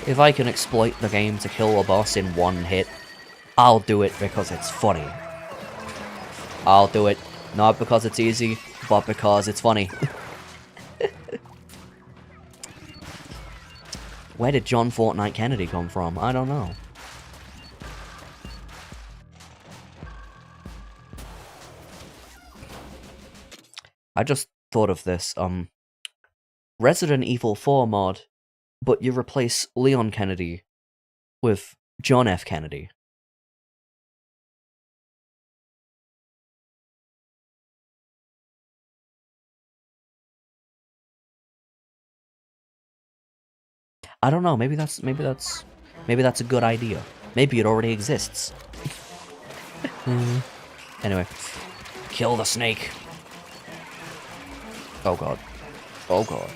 If I can exploit the game to kill a boss in one hit, I'll do it because it's funny. I'll do it, not because it's easy, but because it's funny. Where did John Fortnite Kennedy come from? I don't know. I just thought of this, Resident Evil 4 mod, but you replace Leon Kennedy with John F. Kennedy. I don't know, maybe that's a good idea. Maybe it already exists. Anyway, kill the snake. Oh god. Oh god.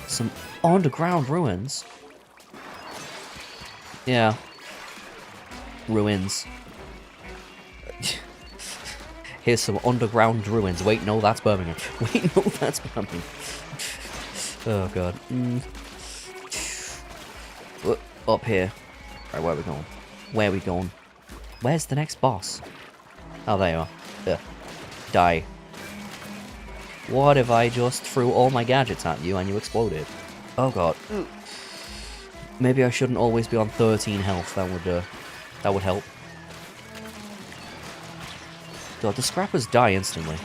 Some underground ruins. Yeah. Ruins. Here's some underground ruins. Wait, no, that's Birmingham. Wait, no, that's Birmingham. Oh god. Up here. Right, where are we going? Where are we going? Where's the next boss? Oh, there you are. Ugh. Die. What if I just threw all my gadgets at you and you exploded? Oh god. Maybe I shouldn't always be on 13 health. That would help. God, the scrappers die instantly.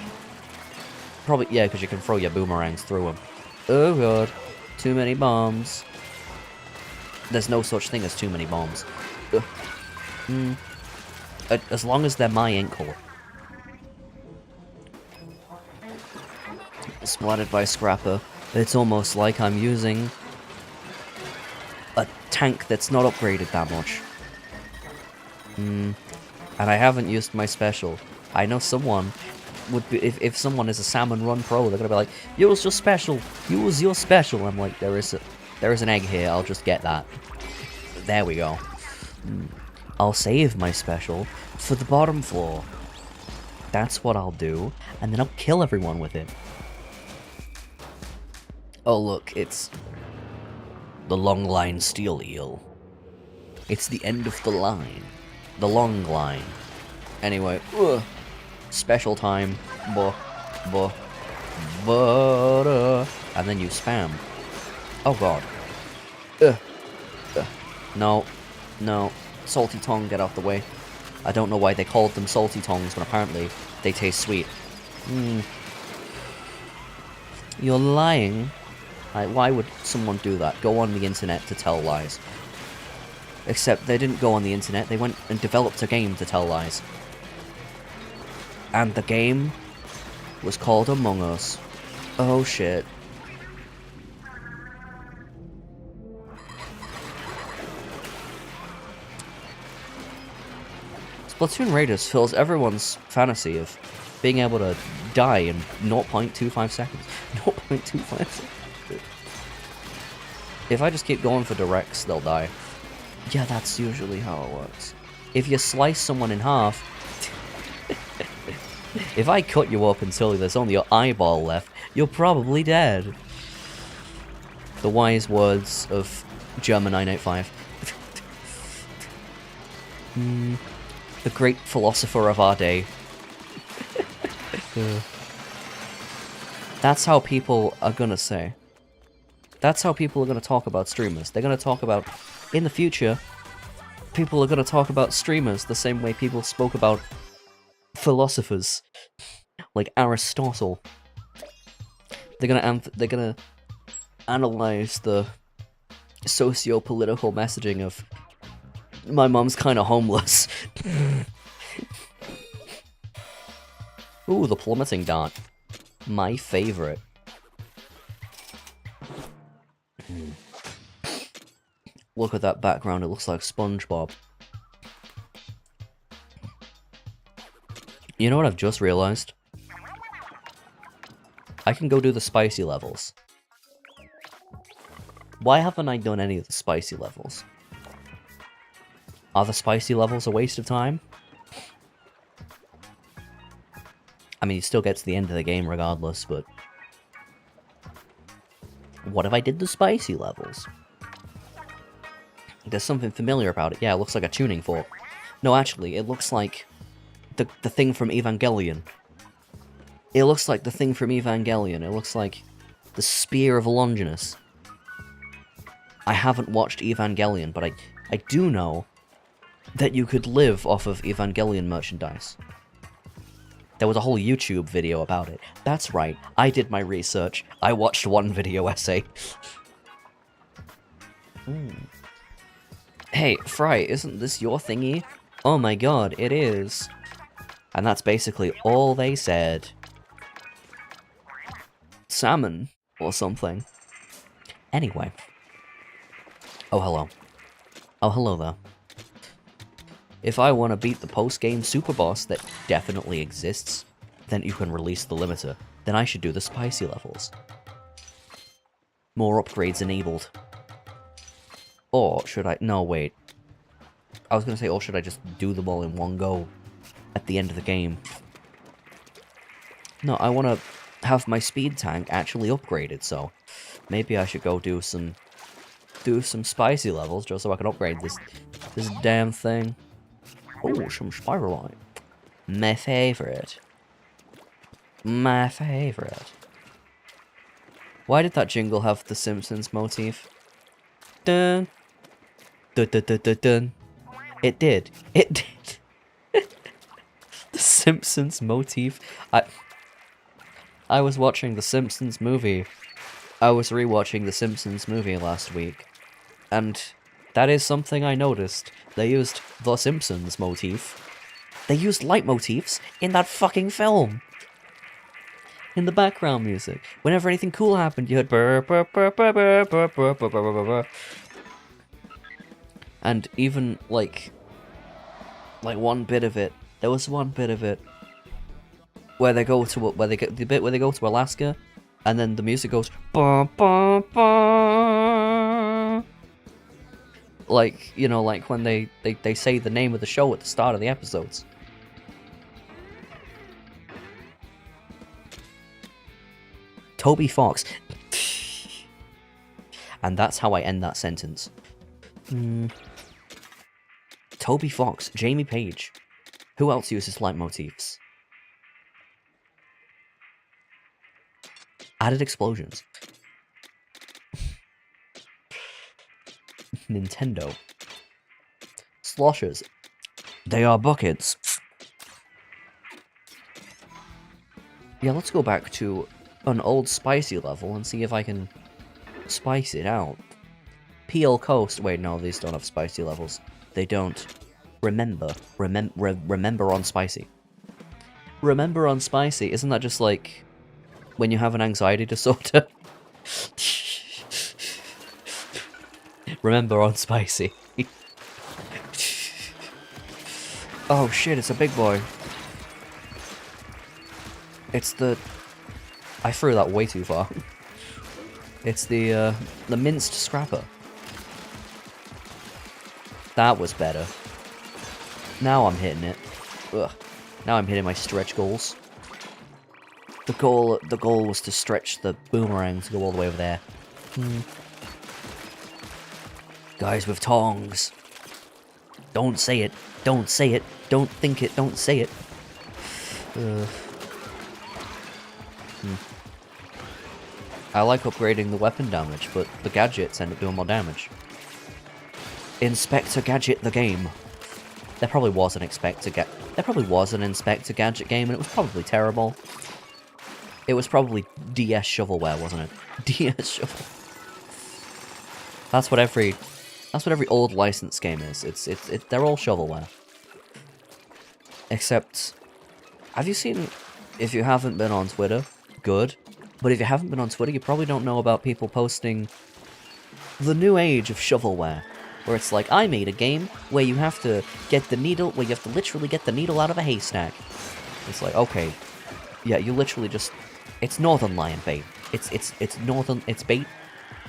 Probably, yeah, because you can throw your boomerangs through them. Oh god. Too many bombs. There's no such thing as too many bombs. As long as they're my ink color. Splattered by Scrapper. It's almost like I'm using a tank that's not upgraded that much. And I haven't used my special. I know someone would be, if someone is a Salmon Run Pro, they're gonna be like, use your special, use your special. I'm like, there is an egg here, I'll just get that. There we go. I'll save my special for the bottom floor. That's what I'll do, and then I'll kill everyone with it. Oh look, it's the long line steel eel. It's the end of the line. The long line. Anyway, special time. And then you spam. Oh god. No. No. Salty tongue, get out the way. I don't know why they called them salty tongues, but apparently they taste sweet. You're lying. Why would someone do that? Go on the internet to tell lies. Except they didn't go on the internet, they went and developed a game to tell lies. And the game was called Among Us. Oh shit. Splatoon Raiders fills everyone's fantasy of being able to die in 0.25 seconds. 0.25 seconds. If I just keep going for directs, they'll die. Yeah, that's usually how it works. If you slice someone in half... if I cut you up until there's only your eyeball left, you're probably dead. The wise words of German 985. The great philosopher of our day. That's how people are gonna say. That's how people are gonna talk about streamers. They're gonna talk about, in the future, people are gonna talk about streamers the same way people spoke about philosophers, like Aristotle. They're gonna analyze the socio-political messaging of my mom's kind of homeless. Ooh, the plummeting dart. My favorite. Look at that background, it looks like SpongeBob. You know what I've just realized? I can go do the spicy levels. Why haven't I done any of the spicy levels? Are the spicy levels a waste of time? I mean, you still get to the end of the game regardless, but... what if I did the spicy levels? There's something familiar about it. Yeah, it looks like a tuning fork. No, actually, it looks like the thing from Evangelion. It looks like the thing from Evangelion. It looks like the Spear of Longinus. I haven't watched Evangelion, but I do know that you could live off of Evangelion merchandise. There was a whole YouTube video about it. That's right, I did my research. I watched one video essay. Hey, Fry, isn't this your thingy? Oh my god, it is. And that's basically all they said. Salmon, or something. Anyway. Oh, hello. Oh, hello there. If I want to beat the post-game super boss that definitely exists, then you can release the limiter. Then I should do the spicy levels. More upgrades enabled. Or should I... no, wait. I was gonna say, or should I just do them all in one go at the end of the game? No, I want to have my speed tank actually upgraded, so maybe I should go do some spicy levels just so I can upgrade this damn thing. Oh, some spiralite. My favorite. My favorite. Why did that jingle have the Simpsons motif? Dun. Dun dun dun dun dun. It did. It did. The Simpsons motif. I was watching the Simpsons movie. I was rewatching the Simpsons movie last week. And that is something I noticed. They used the Simpsons motif. They used leitmotifs in that fucking film. In the background music. Whenever anything cool happened, you had burr, burr, burr, burr, burr, burr, burr, burr, burr, burr, burr. And even, like one bit of it, there was one bit of it where they go to, where they get the bit where they go to Alaska, and then the music goes, bah, bah, bah. Like, you know, like when they say the name of the show at the start of the episodes. Toby Fox. And that's how I end that sentence. Toby Fox, Jamie Page. Who else uses leitmotifs? Added explosions. Nintendo. Sloshes. They are buckets. Yeah, let's go back to an old spicy level and see if I can spice it out. Peel Coast. Wait, no, these don't have spicy levels. They don't. Remember on spicy. Remember on spicy. Isn't that just like when you have an anxiety disorder? Remember on spicy. Oh shit, it's a big boy. It's the... I threw that way too far. It's the minced scrapper. That was better. Now I'm hitting it. Ugh. Now I'm hitting my stretch goals. The goal was to stretch the boomerang to go all the way over there. Guys with tongs. Don't say it. Don't say it. Don't think it. Don't say it. I like upgrading the weapon damage, but the gadgets end up doing more damage. Inspector Gadget the game. There probably was an Inspector Gadget game, and it was probably terrible. It was probably DS shovelware, wasn't it? DS shovel. That's what every old licensed game is. They're all shovelware. Except, have you seen? If you haven't been on Twitter, good. But if you haven't been on Twitter, you probably don't know about people posting the new age of shovelware. Where it's like, I made a game where you have to get the needle, where you have to literally get the needle out of a haystack. It's like, okay. Yeah, you literally just... It's Northern Lion bait. It's bait.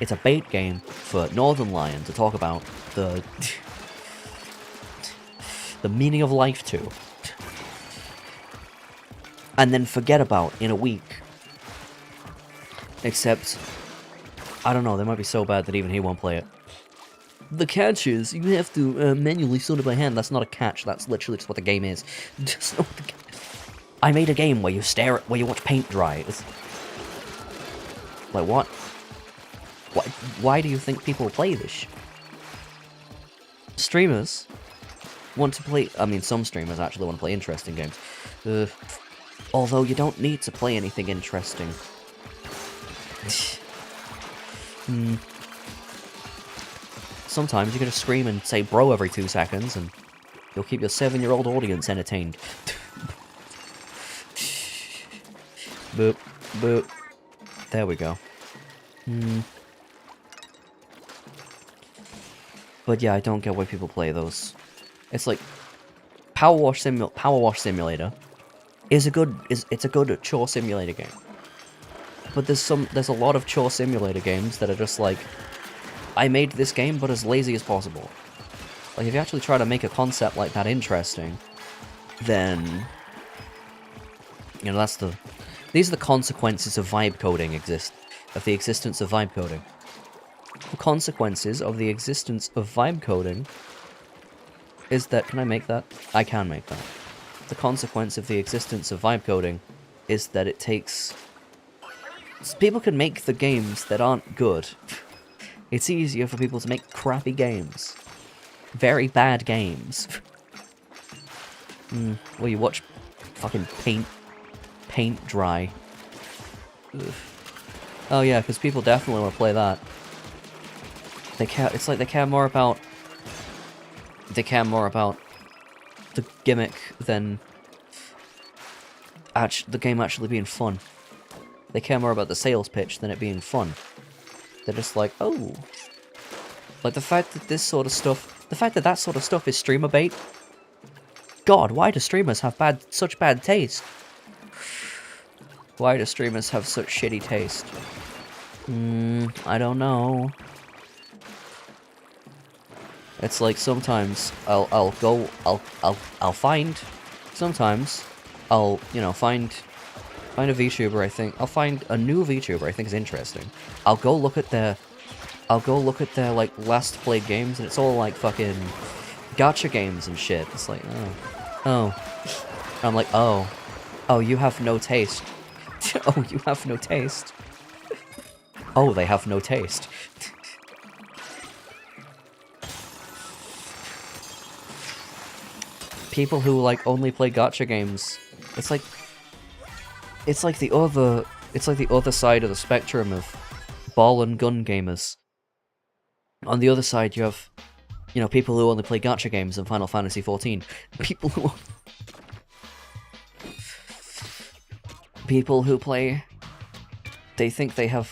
It's a bait game for Northern Lion to talk about the... the meaning of life to. And then forget about in a week. Except, I don't know, they might be so bad that even he won't play it. The catch is, you have to manually sort it by hand. That's not a catch, that's literally just what the game is. I made a game where you where you watch paint dry. It's... Like, what? Why do you think people play this? Streamers want to play... I mean, some streamers actually want to play interesting games. Although you don't need to play anything interesting. Sometimes you can just scream and say bro every 2 seconds and you'll keep your 7-year-old audience entertained. Boop, boop. There we go. But yeah, I don't get why people play those. It's like Power Wash Simulator is a good chore simulator game. But there's a lot of chore simulator games that are just like, I made this game but as lazy as possible. Like, if you actually try to make a concept like that interesting, then, you know, these are the consequences of vibe coding of the existence of vibe coding. The consequences of the existence of vibe coding is that, can I make that? I can make that. The consequence of the existence of vibe coding is that it takes... People can make the games that aren't good. It's easier for people to make crappy games. Very bad games. Well, you watch fucking paint dry. Ugh. Oh yeah, because people definitely want to play that. They care. It's like they care more about the gimmick than the game actually being fun. They care more about the sales pitch than it being fun. They're just like, oh, like the fact that that sort of stuff is streamer bait. God, why do streamers have such bad taste? Why do streamers have such shitty taste? I don't know. It's like sometimes I'll find a VTuber I'll find a new VTuber I think is interesting. I'll go look at their like last played games and it's all like fucking gacha games and shit. It's like, oh. I'm like, oh, you have no taste. Oh, you have no taste. Oh, they have no taste. People who like only play gacha games, it's like the other side of the spectrum of ball and gun gamers. On the other side, you have, you know, people who only play gacha games and Final Fantasy XIV. People who play, they think they're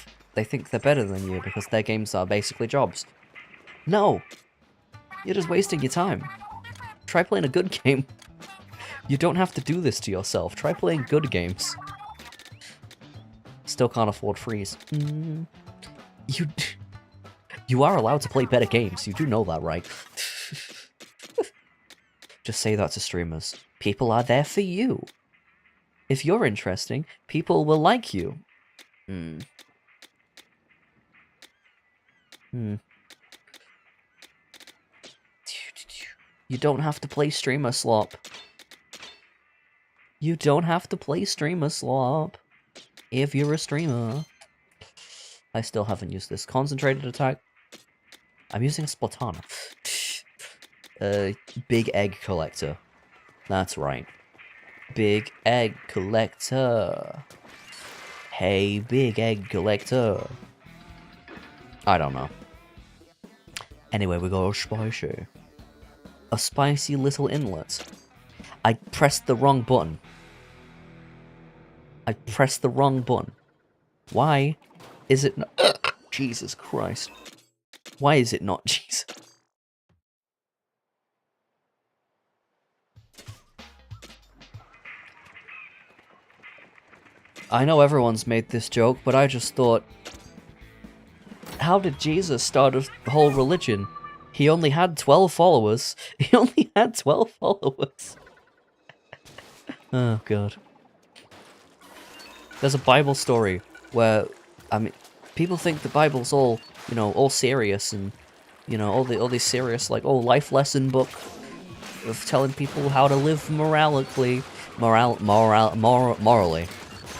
better than you because their games are basically jobs. No, you're just wasting your time. Try playing a good game. You don't have to do this to yourself. Try playing good games. Still can't afford freeze. You are allowed to play better games. You do know that, right? Just say that to streamers. People are there for you. If you're interesting, people will like you. You don't have to play streamer slop. You don't have to play streamer slop. If you're a streamer. I still haven't used this concentrated attack. I'm using a Splatoon. Big egg collector. That's right. Big egg collector. Hey, big egg collector. I don't know. Anyway, we got a spicy. A spicy little inlet. I pressed the wrong button. I pressed the wrong button. Why is it not... Jesus Christ. Why is it not Jesus? I know everyone's made this joke, but I just thought... How did Jesus start a whole religion? He only had 12 followers. He only had 12 followers. Oh, God. There's a Bible story where, I mean, people think the Bible's all, you know, all serious and, you know, all these serious, like, oh, life lesson book of telling people how to live morally.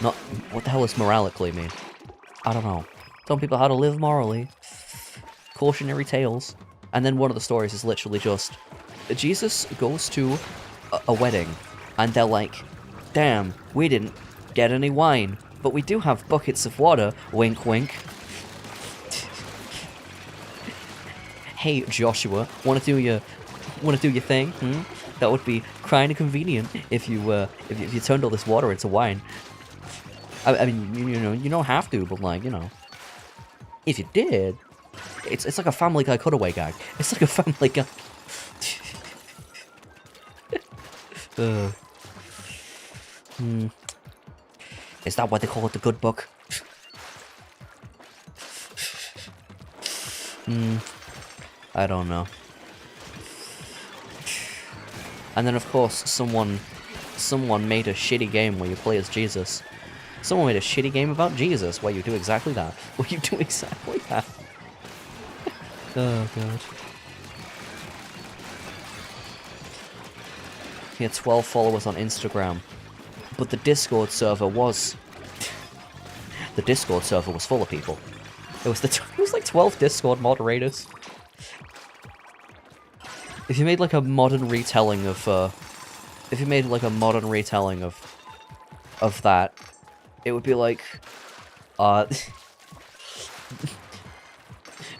Not, what the hell does moralically mean? I don't know. Telling people how to live morally. Cautionary tales. And then one of the stories is literally just, Jesus goes to a wedding, and they're like, damn, we didn't get any wine, but we do have buckets of water, wink wink. Hey Joshua, wanna do your thing? That would be kinda convenient if you turned all this water into wine. I mean, you don't have to, but like, you know, if you did, it's like a Family Guy cutaway gag. It's like a Family Guy. Is that why they call it the good book? I don't know. And then of course someone made a shitty game where you play as Jesus. Someone made a shitty game about Jesus where you do exactly that. Where you do exactly that. Oh god. He had 12 followers on Instagram, but the Discord server was... the Discord server was full of people. It was like 12 Discord moderators. If you made like a modern retelling of, of that, it would be like,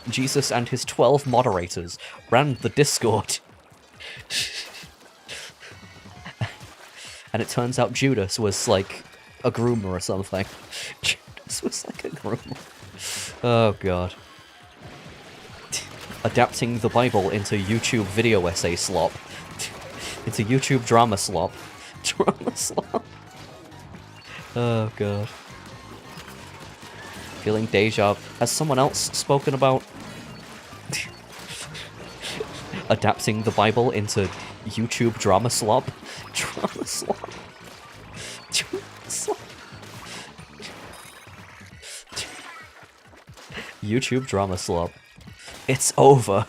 Jesus and his 12 moderators ran the Discord. And it turns out Judas was like a groomer or something. Judas was like a groomer. Oh god. Adapting the Bible into YouTube video essay slop. Into YouTube drama slop. Drama slop. Oh god. Feeling deja. Has someone else spoken about adapting the Bible into YouTube drama slop? Drama slop. Drama slop. YouTube drama slop. It's over.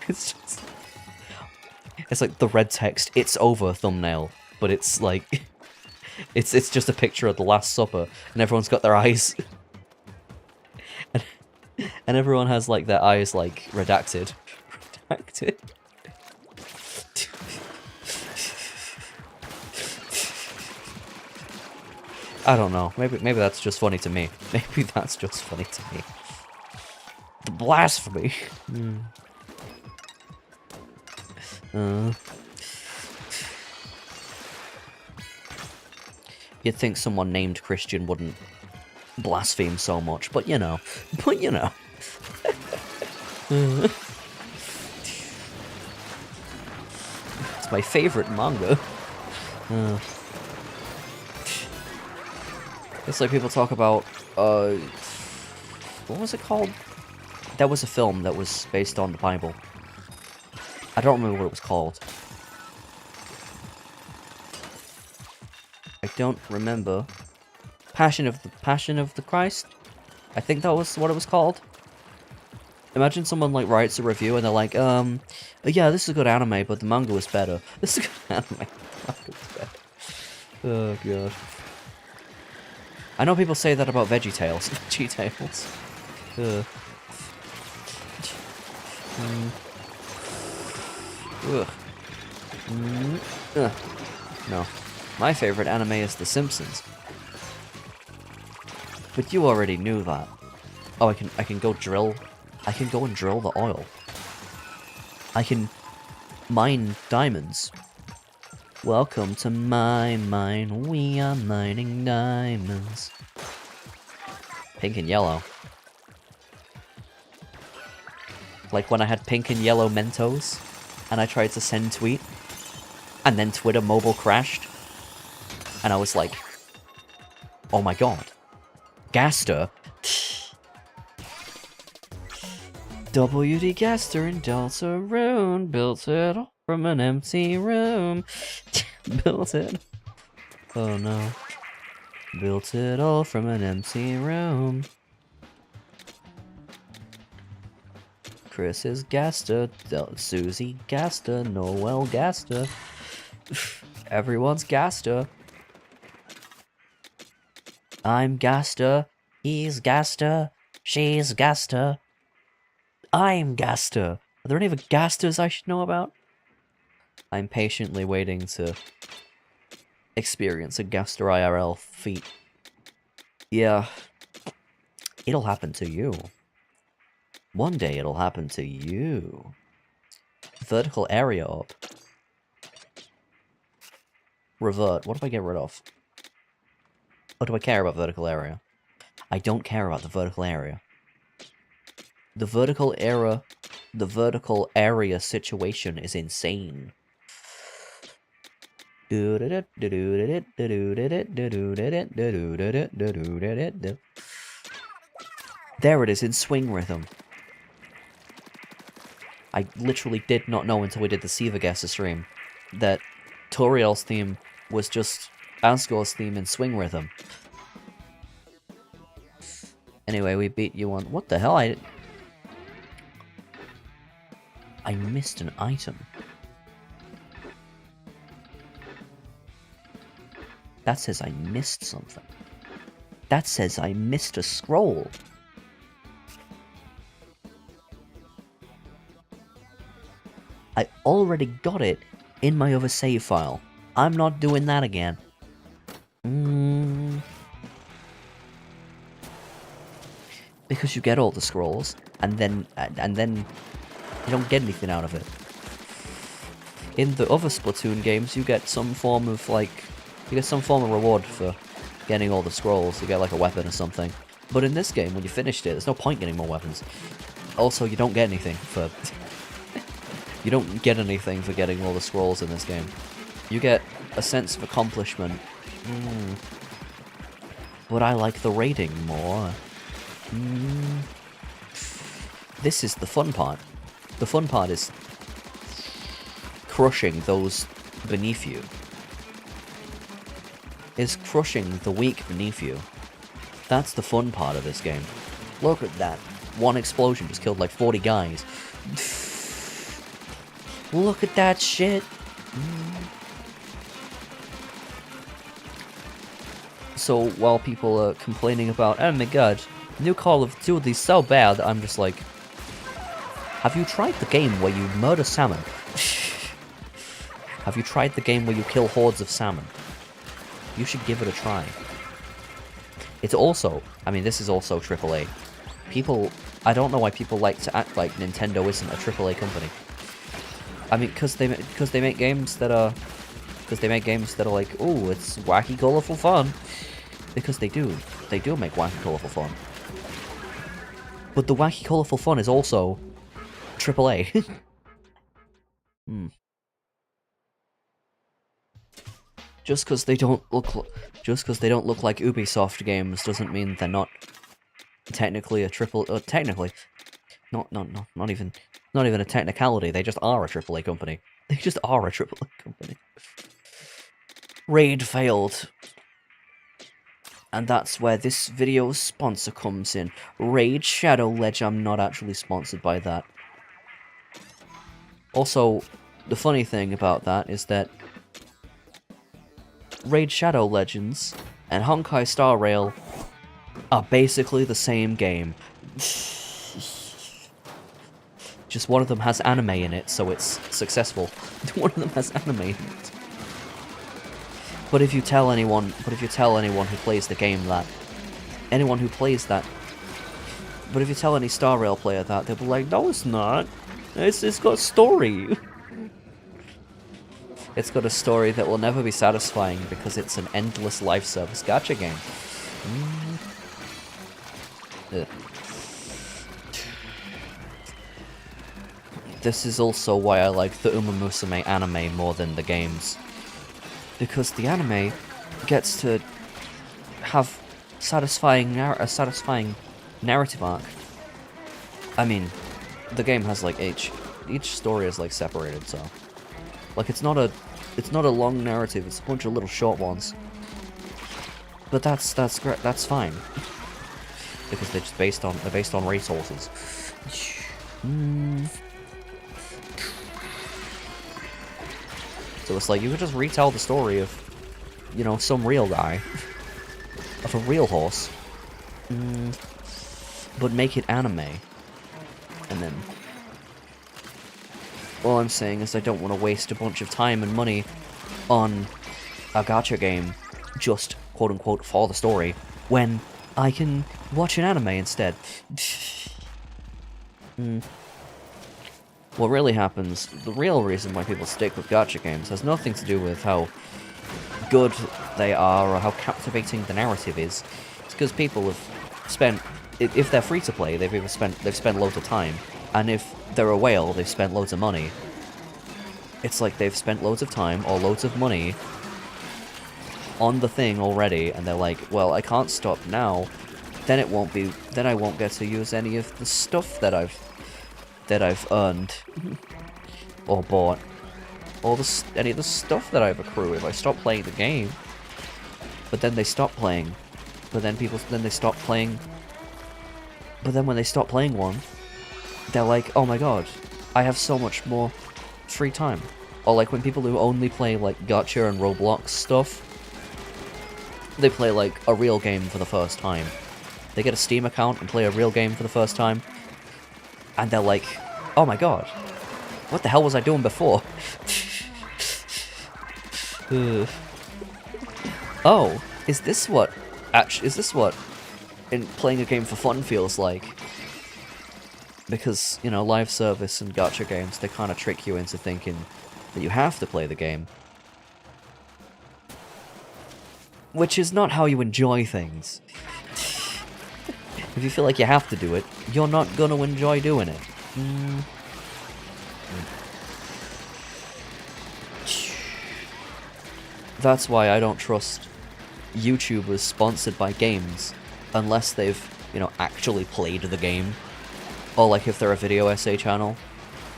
It's just... it's like the red text, "It's over" thumbnail, but it's like... it's just a picture of the Last Supper, and everyone's got their eyes... and everyone has, like, their eyes, like, redacted. Redacted. I don't know. Maybe that's just funny to me. Maybe that's just funny to me. The blasphemy. You'd think someone named Christian wouldn't blaspheme so much, but you know. But you know. It's my favorite manga. It's like people talk about, what was it called? That was a film that was based on the Bible. I don't remember what it was called. I don't remember. Passion of the Christ? I think that was what it was called. Imagine someone like writes a review and they're like, yeah, this is a good anime, but the manga was better. This is a good anime, the manga was better. Oh god. I know people say that about VeggieTales. VeggieTales. Ugh. Ugh. Ugh. No. My favorite anime is The Simpsons. But you already knew that. Oh, I can go drill. I can go and drill the oil. I can mine diamonds. Welcome to my mine. We are mining diamonds. Pink and yellow. Like when I had pink and yellow Mentos, and I tried to send tweet, and then Twitter mobile crashed, and I was like, oh my god. Gaster? W.D. Gaster in Deltarune built it all from an empty room. Built it. Oh no. Built it all from an empty room. Chris is Gaster, Susie Gaster, Noel Gaster. Everyone's Gaster. I'm Gaster, he's Gaster, she's Gaster. I'm Gaster. Are there any other Gasters I should know about? I'm patiently waiting to experience a Gaster IRL feat. Yeah. It'll happen to you. One day it'll happen to you. Vertical area up. Revert. What do I get rid of? What do I care about vertical area? I don't care about the vertical area. The vertical area situation is insane. There it is in swing rhythm. I literally did not know until we did the Siva Guesser stream that Toriel's theme was just Asgore's theme in swing rhythm. Anyway, we beat you on... What the hell? I missed an item. That says I missed something. That says I missed a scroll. I already got it in my other save file. I'm not doing that again. Because you get all the scrolls, and then you don't get anything out of it. In the other Splatoon games, you get some form of reward for getting all the scrolls. You get like a weapon or something. But in this game, when you finished it, there's no point getting more weapons. Also, you don't get anything for... You don't get anything for getting all the scrolls in this game. You get a sense of accomplishment. But I like the raiding more. This is the fun part. The fun part is crushing those beneath you. Is crushing the weak beneath you. That's the fun part of this game. Look at that. One explosion just killed like 40 guys. Look at that shit. So while people are complaining about, oh my god, new Call of Duty is so bad, I'm just like, have you tried the game where you murder salmon? Have you tried the game where you kill hordes of salmon? You should give it a try. It's also, I mean, this is also AAA. People, I don't know why people like to act like Nintendo isn't a AAA company. I mean, because they make games that are like, oh, it's wacky, colorful fun. Because they do make wacky, colorful fun. But the wacky, colorful fun is also AAA. Just because they don't look like Ubisoft games doesn't mean they're not technically a triple. Technically, not even a technicality. They just are a AAA company. They just are a AAA company. Raid failed. And that's where this video's sponsor comes in. Raid Shadow Ledge. I'm not actually sponsored by that. Also, the funny thing about that is that Raid Shadow Legends and Honkai Star Rail are basically the same game. Just one of them has anime in it, so it's successful. One of them has anime in it. But if you tell anyone who plays the game that, anyone who plays that, but if you tell any Star Rail player that, they'll be like, no, it's not. It's got a story. It's got a story that will never be satisfying because it's an endless life service gacha game. This is also why I like the Uma Musume anime more than the games. Because the anime gets to have a satisfying narrative arc. I mean, the game has like each story is like separated, so like it's not a long narrative. It's a bunch of little short ones. But that's great. That's fine because they're just based on resources. So it's like you could just retell the story of, you know, some real guy, of a real horse, but make it anime. And then, all I'm saying is I don't want to waste a bunch of time and money on a gacha game just, quote-unquote, for the story, when I can watch an anime instead. What really happens, the real reason why people stick with gacha games has nothing to do with how good they are or how captivating the narrative is. It's because people have spent, if they're free to play, they've spent loads of time, and if they're a whale, they've spent loads of money. It's like they've spent loads of time or loads of money on the thing already, and they're like, well, I can't stop now. Then I won't get to use any of the stuff that I've earned or bought, or any of the stuff that I've accrued if I stop playing the game. But then they stop playing. But then they stop playing. But then when they stop playing one, they're like, oh my god, I have so much more free time. Or like when people who only play like gacha and Roblox stuff, they play like a real game for the first time. They get a Steam account and play a real game for the first time. And they're like, oh my god, what the hell was I doing before? Oh, is this what in playing a game for fun feels like? Because, you know, live service and gacha games, they kind of trick you into thinking that you have to play the game. Which is not how you enjoy things. If you feel like you have to do it, you're not gonna enjoy doing it. That's why I don't trust YouTubers sponsored by games unless they've, you know, actually played the game. Or like if they're a video essay channel.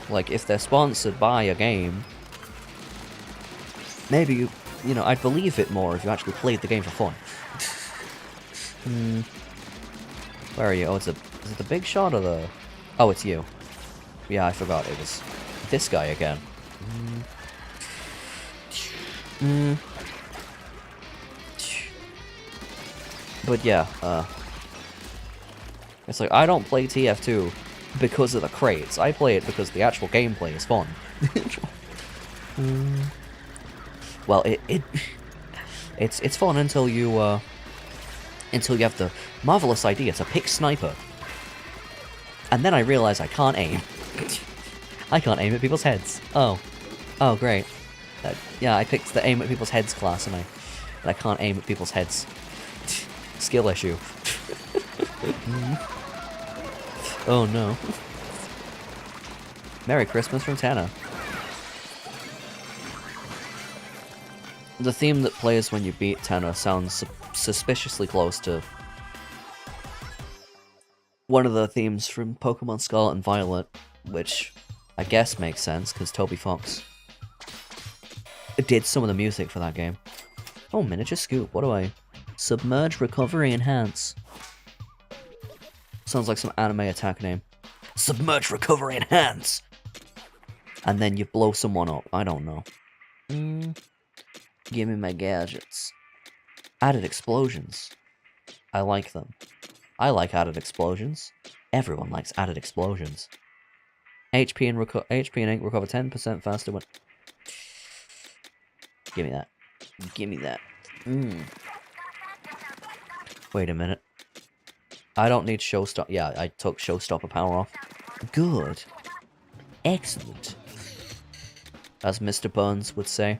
Like if they're sponsored by a game, maybe you know, I'd believe it more if you actually played the game for fun. Where are you? Oh, is it the big shot or the... Oh, it's you. Yeah, I forgot it was this guy again. But yeah, it's like, I don't play TF2 because of the crates. I play it because the actual gameplay is fun. Well, it's fun until you have the marvelous idea to pick sniper. And then I realize I can't aim. I can't aim at people's heads. Oh, great. Yeah, I picked the aim at people's heads class, and I can't aim at people's heads. Skill issue. Oh no. Merry Christmas from Tana. The theme that plays when you beat Tenor sounds suspiciously close to one of the themes from Pokemon Scarlet and Violet, which I guess makes sense, because Toby Fox did some of the music for that game. Oh, miniature scoop, what do I... Submerge, recovery, enhance. Sounds like some anime attack name. Submerge, recovery, enhance! And then you blow someone up, I don't know. Give me my gadgets. Added explosions. I like them. I like added explosions. Everyone likes added explosions. HP and ink recover 10% faster when... Give me that. Give me that. Wait a minute. I don't need showstopper. Yeah, I took showstopper power off. Good. Excellent. As Mr. Burns would say.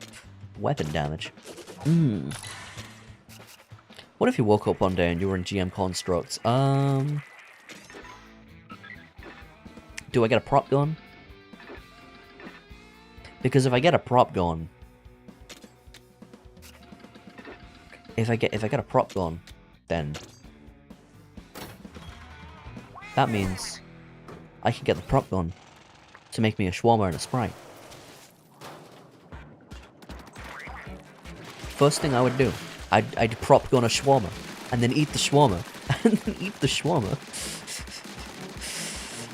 Weapon damage. What if you woke up one day and you were in GM Constructs? Do I get a prop gun? Because if I get a prop gun... If I get a prop gun, then... That means... I can get the prop gun to make me a Shawarma and a Sprite. First thing I would do, I'd prop gun a shawarma, and then eat the shawarma, and then eat the shawarma,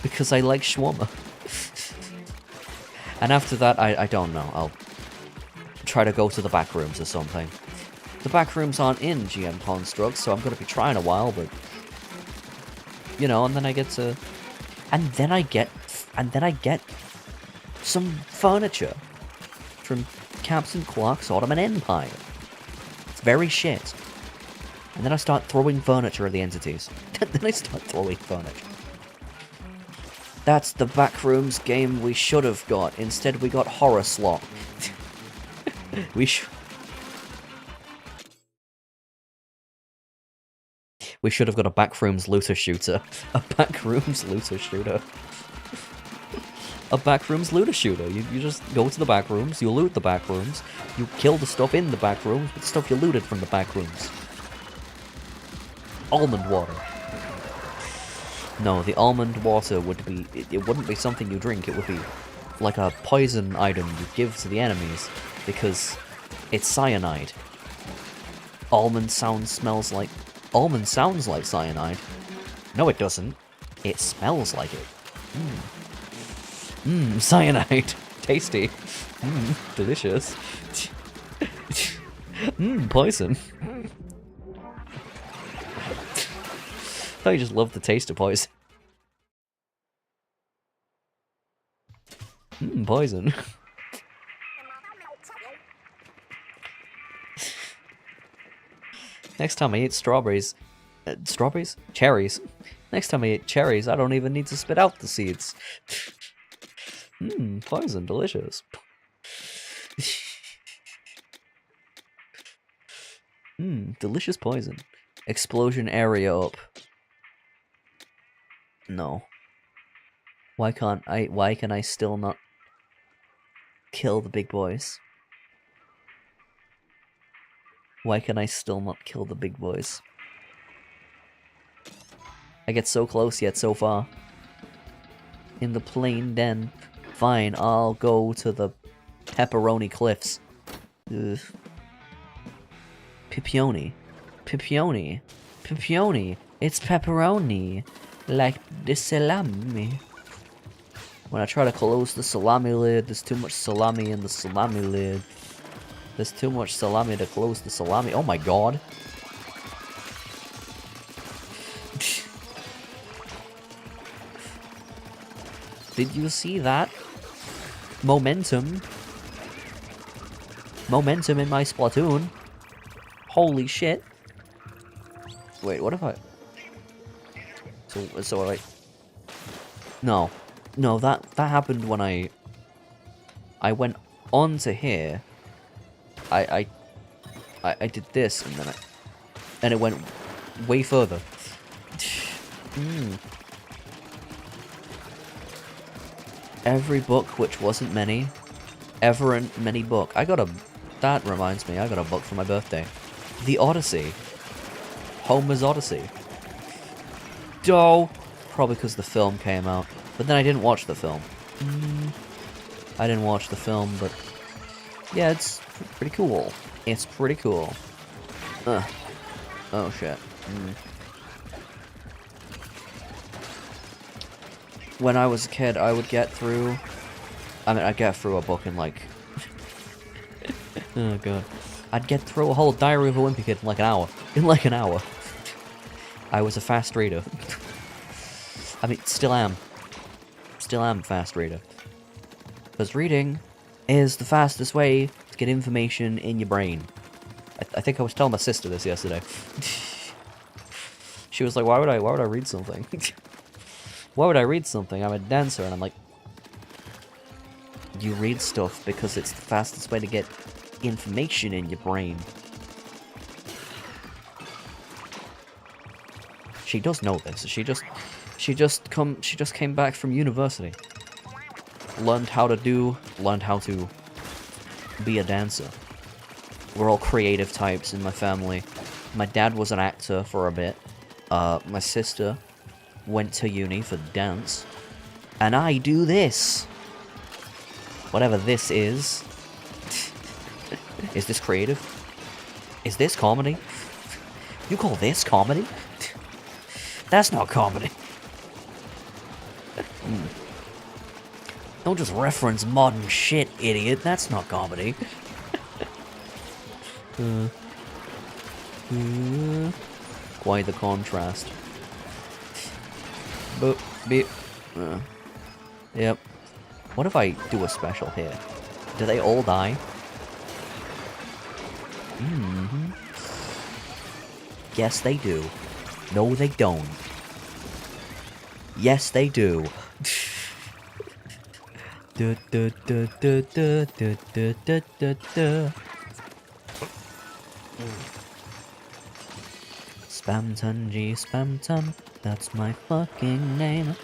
because I like shawarma. And after that, I don't know, I'll try to go to the back rooms or something. The back rooms aren't in GM Constructs, so I'm gonna be trying a while, but... You know, and then I get to... And then I get some furniture from Captain Quark's Ottoman Empire. It's very shit. And then I start throwing furniture at the entities. Then I start throwing furniture. That's the Backrooms game we should have got. Instead we got Horror Slot. We should have got a Backrooms looter shooter. A Backrooms looter shooter. A Backrooms looter shooter. You just go to the Backrooms, you loot the Backrooms, you kill the stuff in the Backrooms with stuff you looted from the Backrooms. Almond water. No, the almond water would be... It wouldn't be something you drink, it would be like a poison item you give to the enemies, because it's cyanide. Almond sounds like cyanide. No, it doesn't. It smells like it. Cyanide. Tasty. Delicious. Poison. I just love the taste of poison. Poison. Next time I eat strawberries... strawberries? Cherries. Next time I eat cherries, I don't even need to spit out the seeds. Poison. Delicious. Delicious poison. Explosion area up. No. Why can I still not kill the big boys? Why can I still not kill the big boys? I get so close yet so far. In the plain den. Fine, I'll go to the pepperoni cliffs. Ugh. Pipioni. Pipioni. Pipioni. It's pepperoni. Like the salami. When I try to close the salami lid, there's too much salami in the salami lid. There's too much salami to close the salami. Oh my god. Did you see that? Momentum. Momentum in my Splatoon. Holy shit. Wait, what if I... So I... No. No, that happened when I went on to here. I did this, and then and it went way further. Every book, which wasn't many. Ever and many book. I got a that reminds me, I got a book for my birthday. The Odyssey. Homer's Odyssey. Doh! Probably because the film came out. But then I didn't watch the film. I didn't watch the film, but... yeah, it's pretty cool. It's pretty cool. Ugh. Oh, shit. When I was a kid, I would get through... I'd get through a book in, like... oh, God. I'd get through a whole Diary of a Wimpy Kid in, like, an hour. In, like, an hour. I was a fast reader. I mean, still am. Still am a fast reader. Because reading is the fastest way to get information in your brain. I think I was telling my sister this yesterday. She was like, why would I read something? Why would I read something? I'm a dancer, and I'm like... you read stuff because it's the fastest way to get information in your brain. She does know this. She just came back from university. Learned how to be a dancer. We're all creative types in my family. My dad was an actor for a bit. My sister went to uni for dance. And I do this. Whatever this is. Is this creative? Is this comedy? You call this comedy? That's not comedy. Don't just reference modern shit, idiot. That's not comedy. Quite the contrast. Boop, beep. Yep. What if I do a special here? Do they all die? Yes, they do. No, they don't. Yes, they do. Spamton G Spamton, that's my fucking name.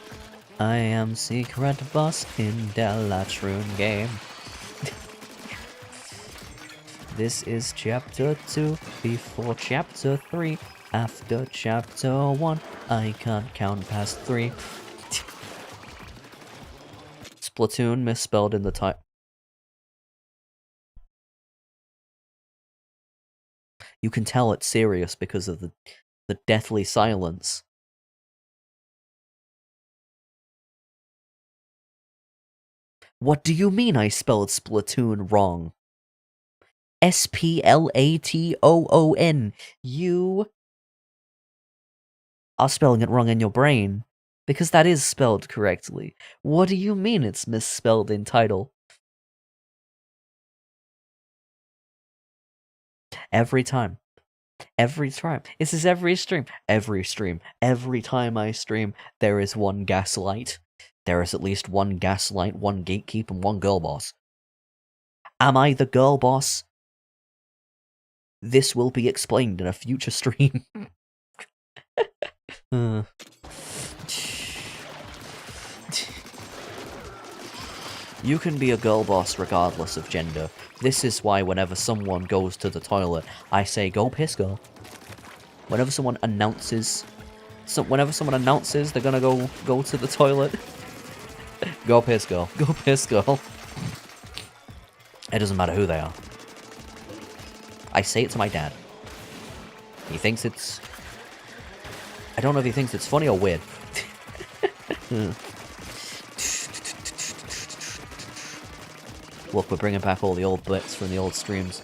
I am secret boss in Delatron game. This is chapter 2, before chapter 3. After chapter 1, I can't count past 3. Splatoon misspelled in the title. You can tell it's serious because of the deathly silence. What do you mean I spelled Splatoon wrong? Splatoon. You are spelling it wrong in your brain. Because that is spelled correctly. What do you mean it's misspelled in title? Every time. Every time. This is every stream. Every stream. Every time I stream, there is one gaslight. There is at least one gaslight, one gatekeep, and one girl boss. Am I the girl boss? This will be explained in a future stream. You can be a girl boss regardless of gender. This is why whenever someone goes to the toilet, I say, go piss, girl. Whenever someone announces they're gonna go to the toilet, go piss, girl. Go piss, girl. It doesn't matter who they are. I say it to my dad. He thinks it's... I don't know if he thinks it's funny or weird. Look, we're bringing back all the old bits from the old streams.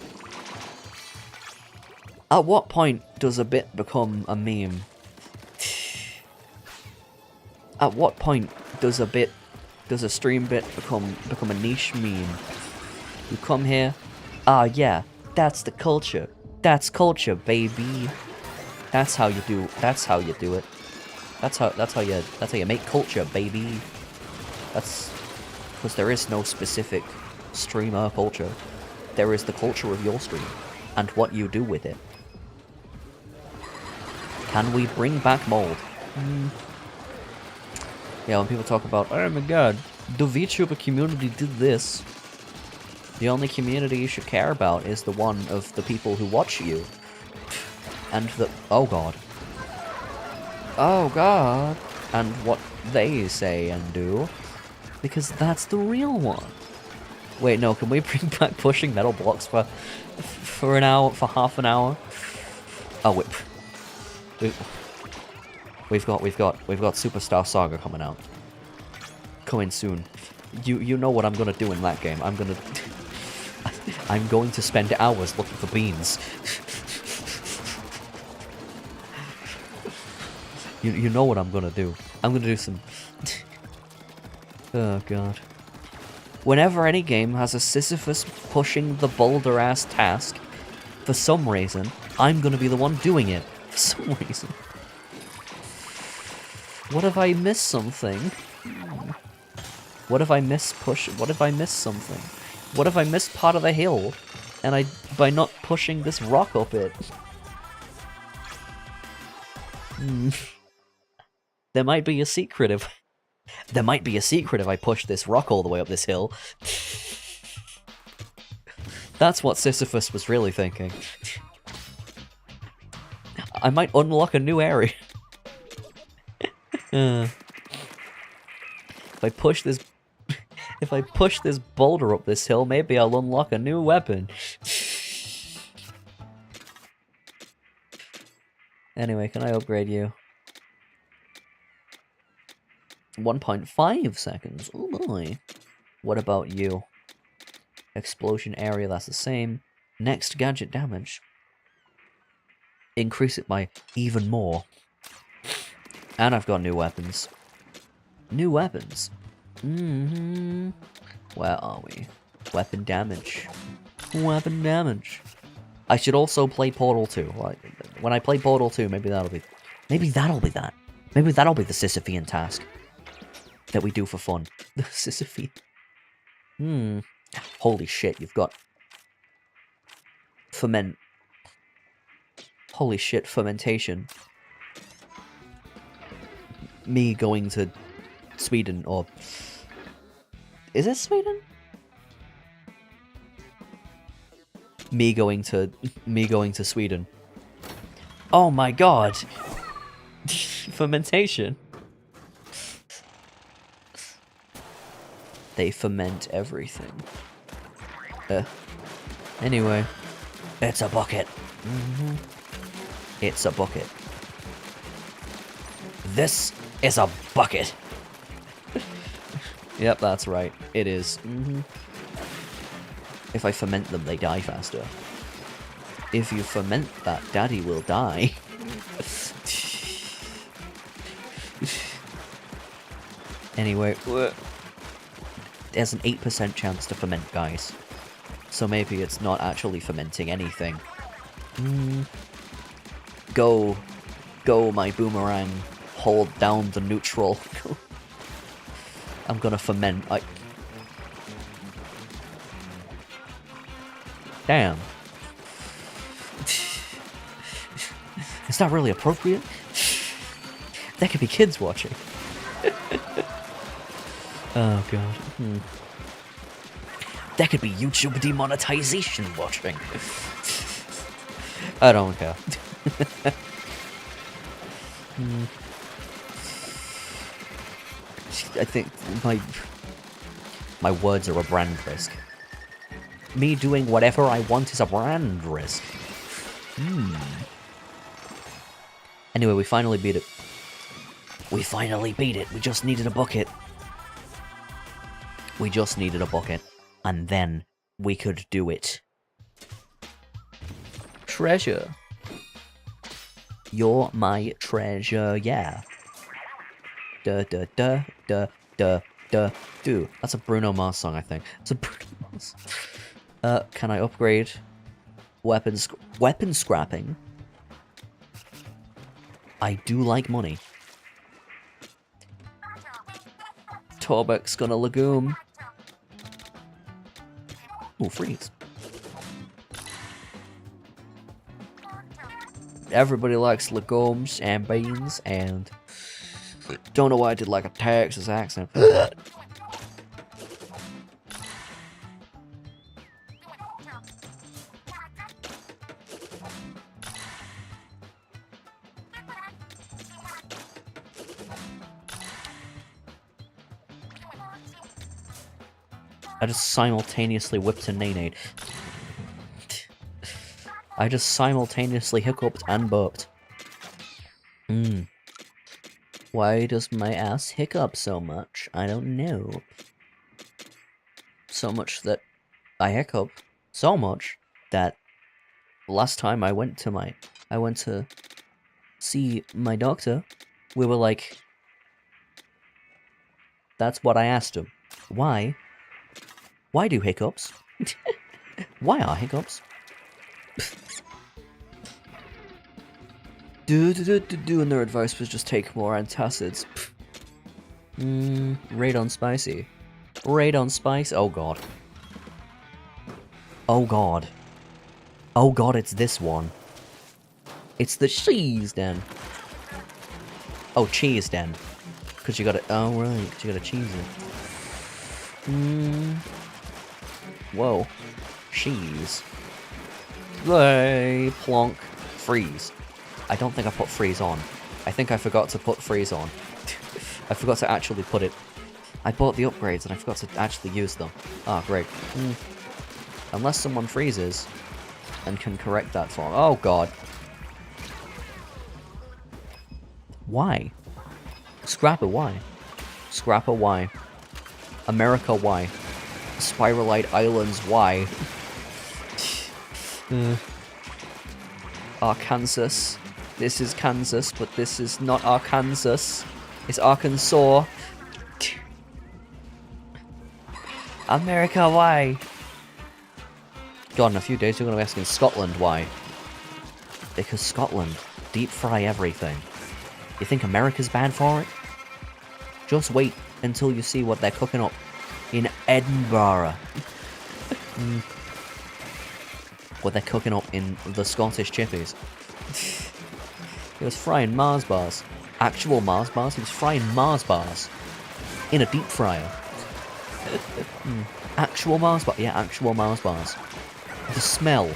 At what point does a bit become a meme? At what point does a stream bit become a niche meme? You come here, yeah, that's the culture. That's culture, baby. That's how you do it. That's how you make culture, baby. That's because there is no specific streamer culture. There is the culture of your stream and what you do with it. Can we bring back mold? Yeah, when people talk about, oh my god, the VTuber community did this. The only community you should care about is the one of the people who watch you. And the... Oh god. Oh god. And what they say and do. Because that's the real one. Wait, no, can we bring back pushing metal blocks for an hour, for half an hour? Oh, we've got Superstar Saga coming out. Coming soon. You know what I'm gonna do in that game. I'm going to spend hours looking for beans. You know what I'm gonna do. I'm gonna do some... Oh god. Whenever any game has a Sisyphus pushing the boulder-ass task, for some reason, I'm gonna be the one doing it. For some reason. What if I miss something? What if I miss something? What if I miss part of the hill, and by not pushing this rock up it? There might be a secret if I push this rock all the way up this hill. That's what Sisyphus was really thinking. I might unlock a new area. If I push this boulder up this hill, maybe I'll unlock a new weapon. Anyway, can I upgrade you? 1.5 seconds. Oh my. What about you? Explosion area, that's the same. Next gadget damage. Increase it by even more. And I've got new weapons. New weapons. Where are we? Weapon damage. Weapon damage. I should also play Portal 2. Like, when I play Portal 2, maybe that'll be that. Maybe that'll be the Sisyphean task that we do for fun. The Sisyphean. Holy shit, you've got... Holy shit, fermentation. Me going to Sweden, or... Is it Sweden? Me going to Sweden. Oh my god! Fermentation. They ferment everything. Anyway. It's a bucket. It's a bucket. This is a bucket. Yep, that's right. It is. If I ferment them, they die faster. If you ferment that, Daddy will die. Anyway, there's an 8% chance to ferment, guys. So maybe it's not actually fermenting anything. Go, my boomerang. Hold down the neutral. I'm gonna ferment. Damn. Is that really appropriate? There could be kids watching. Oh god. There could be YouTube demonetization watching. I don't care. I think my words are a brand risk. Me doing whatever I want is a brand risk. Anyway, we finally beat it. We finally beat it. We just needed a bucket. We just needed a bucket. And then we could do it. Treasure. You're my treasure, yeah. Duh, duh, duh, duh, duh, duh, do. That's a Bruno Mars song, I think. It's a Bruno Mars. Can I upgrade weapon scrapping? I do like money. Torbek's gonna legume. Ooh, freeze. Everybody likes legumes and beans, and don't know why I did like a Texas accent. I just simultaneously whipped a nade. I just simultaneously hiccuped and burped. Why does my ass hiccup so much? I don't know. So much that I hiccup so much that last time I went to see my doctor, we were like, that's what I asked him. Why? Why do hiccups? Why are hiccups? And their advice was just take more antacids. Raid on spicy. Raid on spice? Oh god. Oh god. Oh god, it's this one. It's the cheese den. Oh, cheese den. Cause you gotta, oh right, cause you gotta cheese it. Whoa. Cheese. Yay, plonk. Freeze. I don't think I put freeze on. I think I forgot to put freeze on. I forgot to actually put it. I bought the upgrades and I forgot to actually use them. Ah, great. Unless someone freezes and can correct that for me. Oh god. Why? Scrapper, why? Scrapper, why? America, why? Spiralite Islands, why? Arkansas. This is Kansas, but this is not Arkansas. It's Arkansas. America, why? God, in a few days you're going to be asking Scotland why. Because Scotland deep fry everything. You think America's bad for it? Just wait until you see what they're cooking up in Edinburgh. What they're cooking up in the Scottish chippies. He was frying Mars bars. Actual Mars bars? He was frying Mars bars. In a deep fryer. Actual Mars bars? Yeah, actual Mars bars. The smell.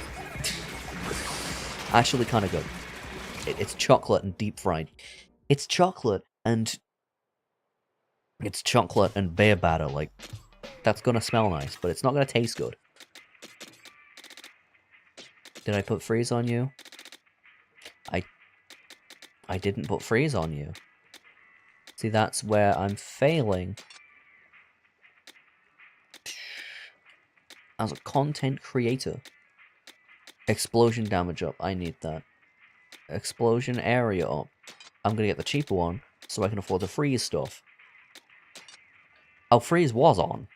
Actually kind of good. It's chocolate and deep fried. It's chocolate and beer batter. Like, that's gonna smell nice, but it's not gonna taste good. Did I put freeze on you? I didn't put freeze on you. See, that's where I'm failing. As a content creator. Explosion damage up. I need that. Explosion area up. I'm gonna get the cheaper one, so I can afford the freeze stuff. Oh, freeze was on.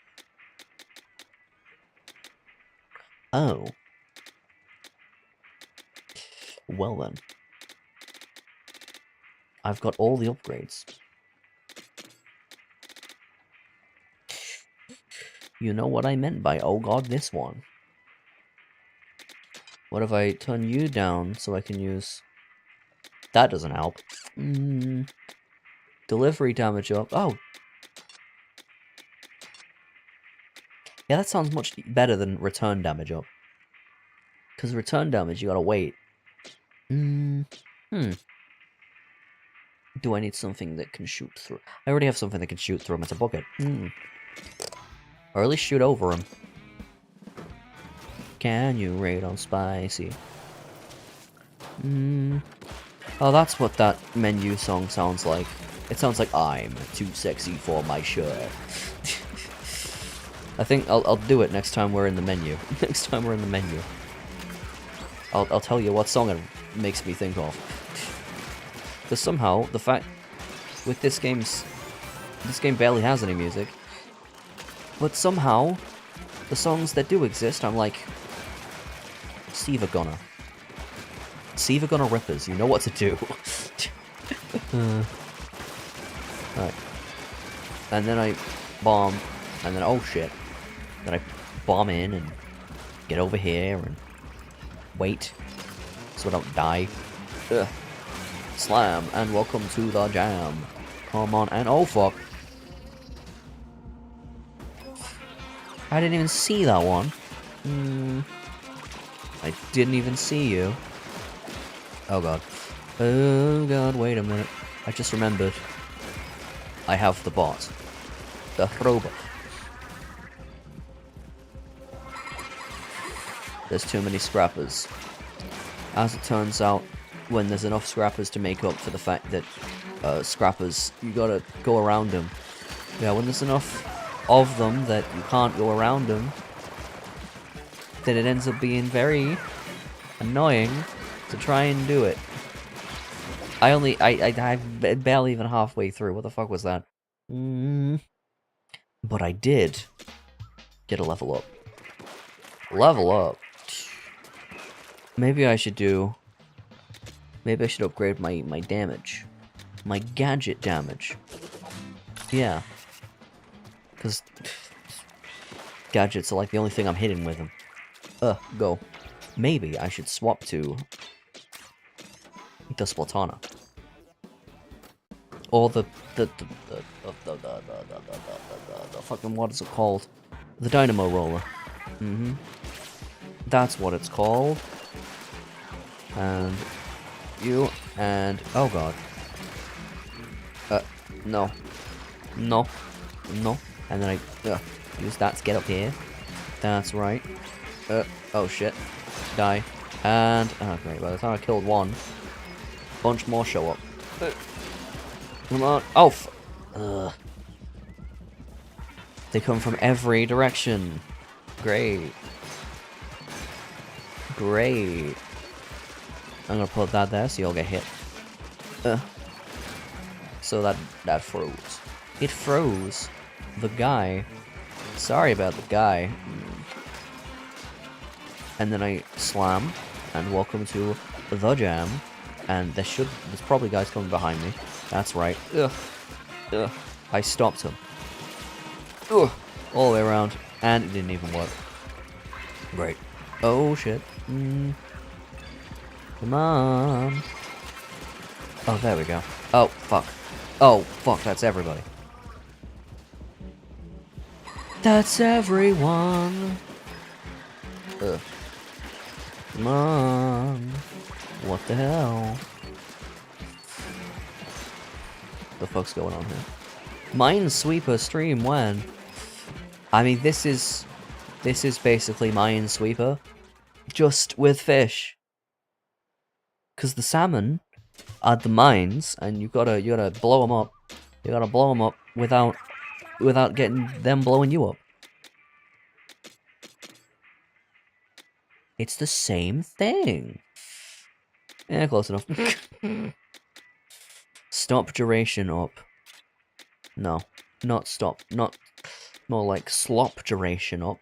Oh. Well then. I've got all the upgrades. You know what I meant by, oh god, this one. What if I turn you down so I can use... That doesn't help. Delivery damage up. Oh. Yeah, that sounds much better than return damage up. Because return damage, you gotta wait. Do I need something that can shoot through? I already have something that can shoot through him. It's a bucket. Or at least shoot over him. Can you raid on spicy? Oh, that's what that menu song sounds like. It sounds like I'm too sexy for my shirt. I think I'll do it next time we're in the menu. Next time we're in the menu. I'll tell you what song it makes me think of. Because somehow, the fact... With this game barely has any music. But somehow, the songs that do exist, I'm like... Siva Gunner. Siva Gunner Rippers, you know what to do. Right. And then I bomb, and then, oh shit. Then I bomb in and get over here and wait so I don't die. Ugh. Slam, and welcome to the jam. Come on, and oh fuck. I didn't even see that one. I didn't even see you. Oh god. Oh god, wait a minute. I just remembered. I have the bot. The robot. there's too many scrappers. As it turns out, when there's enough scrappers to make up for the fact that scrappers, you gotta go around them. Yeah, when there's enough of them that you can't go around them, then it ends up being very annoying to try and do it. I'm barely even halfway through. What the fuck was that? But I did get a level up. Level up. Maybe I should upgrade my damage. My gadget damage. Yeah. Because gadgets are like the only thing I'm hitting with them. Go. Maybe I should swap to the Splatana. Or the fucking, what is it called? The Dynamo Roller. That's what it's called. And you and oh god. No. No. No. And then I use that to get up here. That's right. Oh shit. Die. And oh great, by the time I killed one, a bunch more show up. Come on. Oh they come from every direction. Great. Great. I'm gonna put that there so you'll get hit. So that froze. It froze. The guy. Sorry about the guy. And then I slam. And welcome to the jam. And there's probably guys coming behind me. That's right. Ugh. I stopped him. Ugh. All the way around. And it didn't even work. Great. Oh shit. Come on. Oh, there we go. Oh, fuck. Oh, fuck, that's everybody. That's everyone. Ugh. Come on. What the hell? The fuck's going on here? Minesweeper stream when? I mean, this is basically Minesweeper, just with fish. Cause the salmon are the mines, and you gotta blow them up. You gotta blow them up without getting them blowing you up. It's the same thing. Yeah, close enough. Stop duration up. No, not stop. Not more like slop duration up.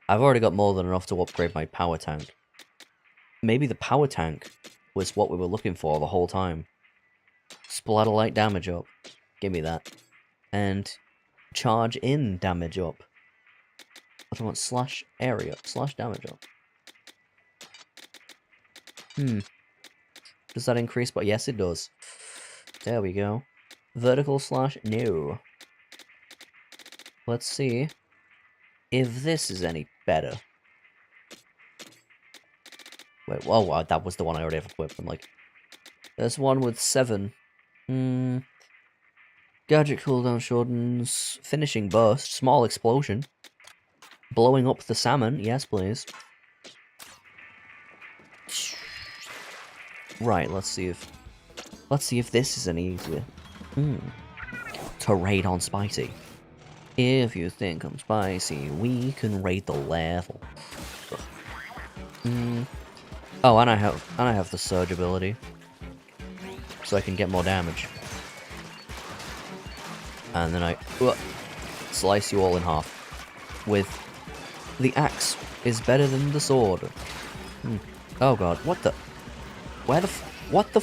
I've already got more than enough to upgrade my power tank. Maybe the power tank was what we were looking for the whole time. Splatter light damage up. Give me that. And charge in damage up. What do I want? Slash area. Slash damage up. Does that increase? But yes, it does. There we go. Vertical slash no. Let's see if this is any better. Wait, oh, that was the one I already have equipped. I'm like, there's one with 7. Gadget cooldown shortens. Finishing burst. Small explosion. Blowing up the salmon. Yes, please. Right, let's see if this is any easier. To raid on spicy. If you think I'm spicy, we can raid the level. Oh, and I have the surge ability, so I can get more damage. And then I slice you all in half with the axe is better than the sword. Oh god, what the? Where the? What the?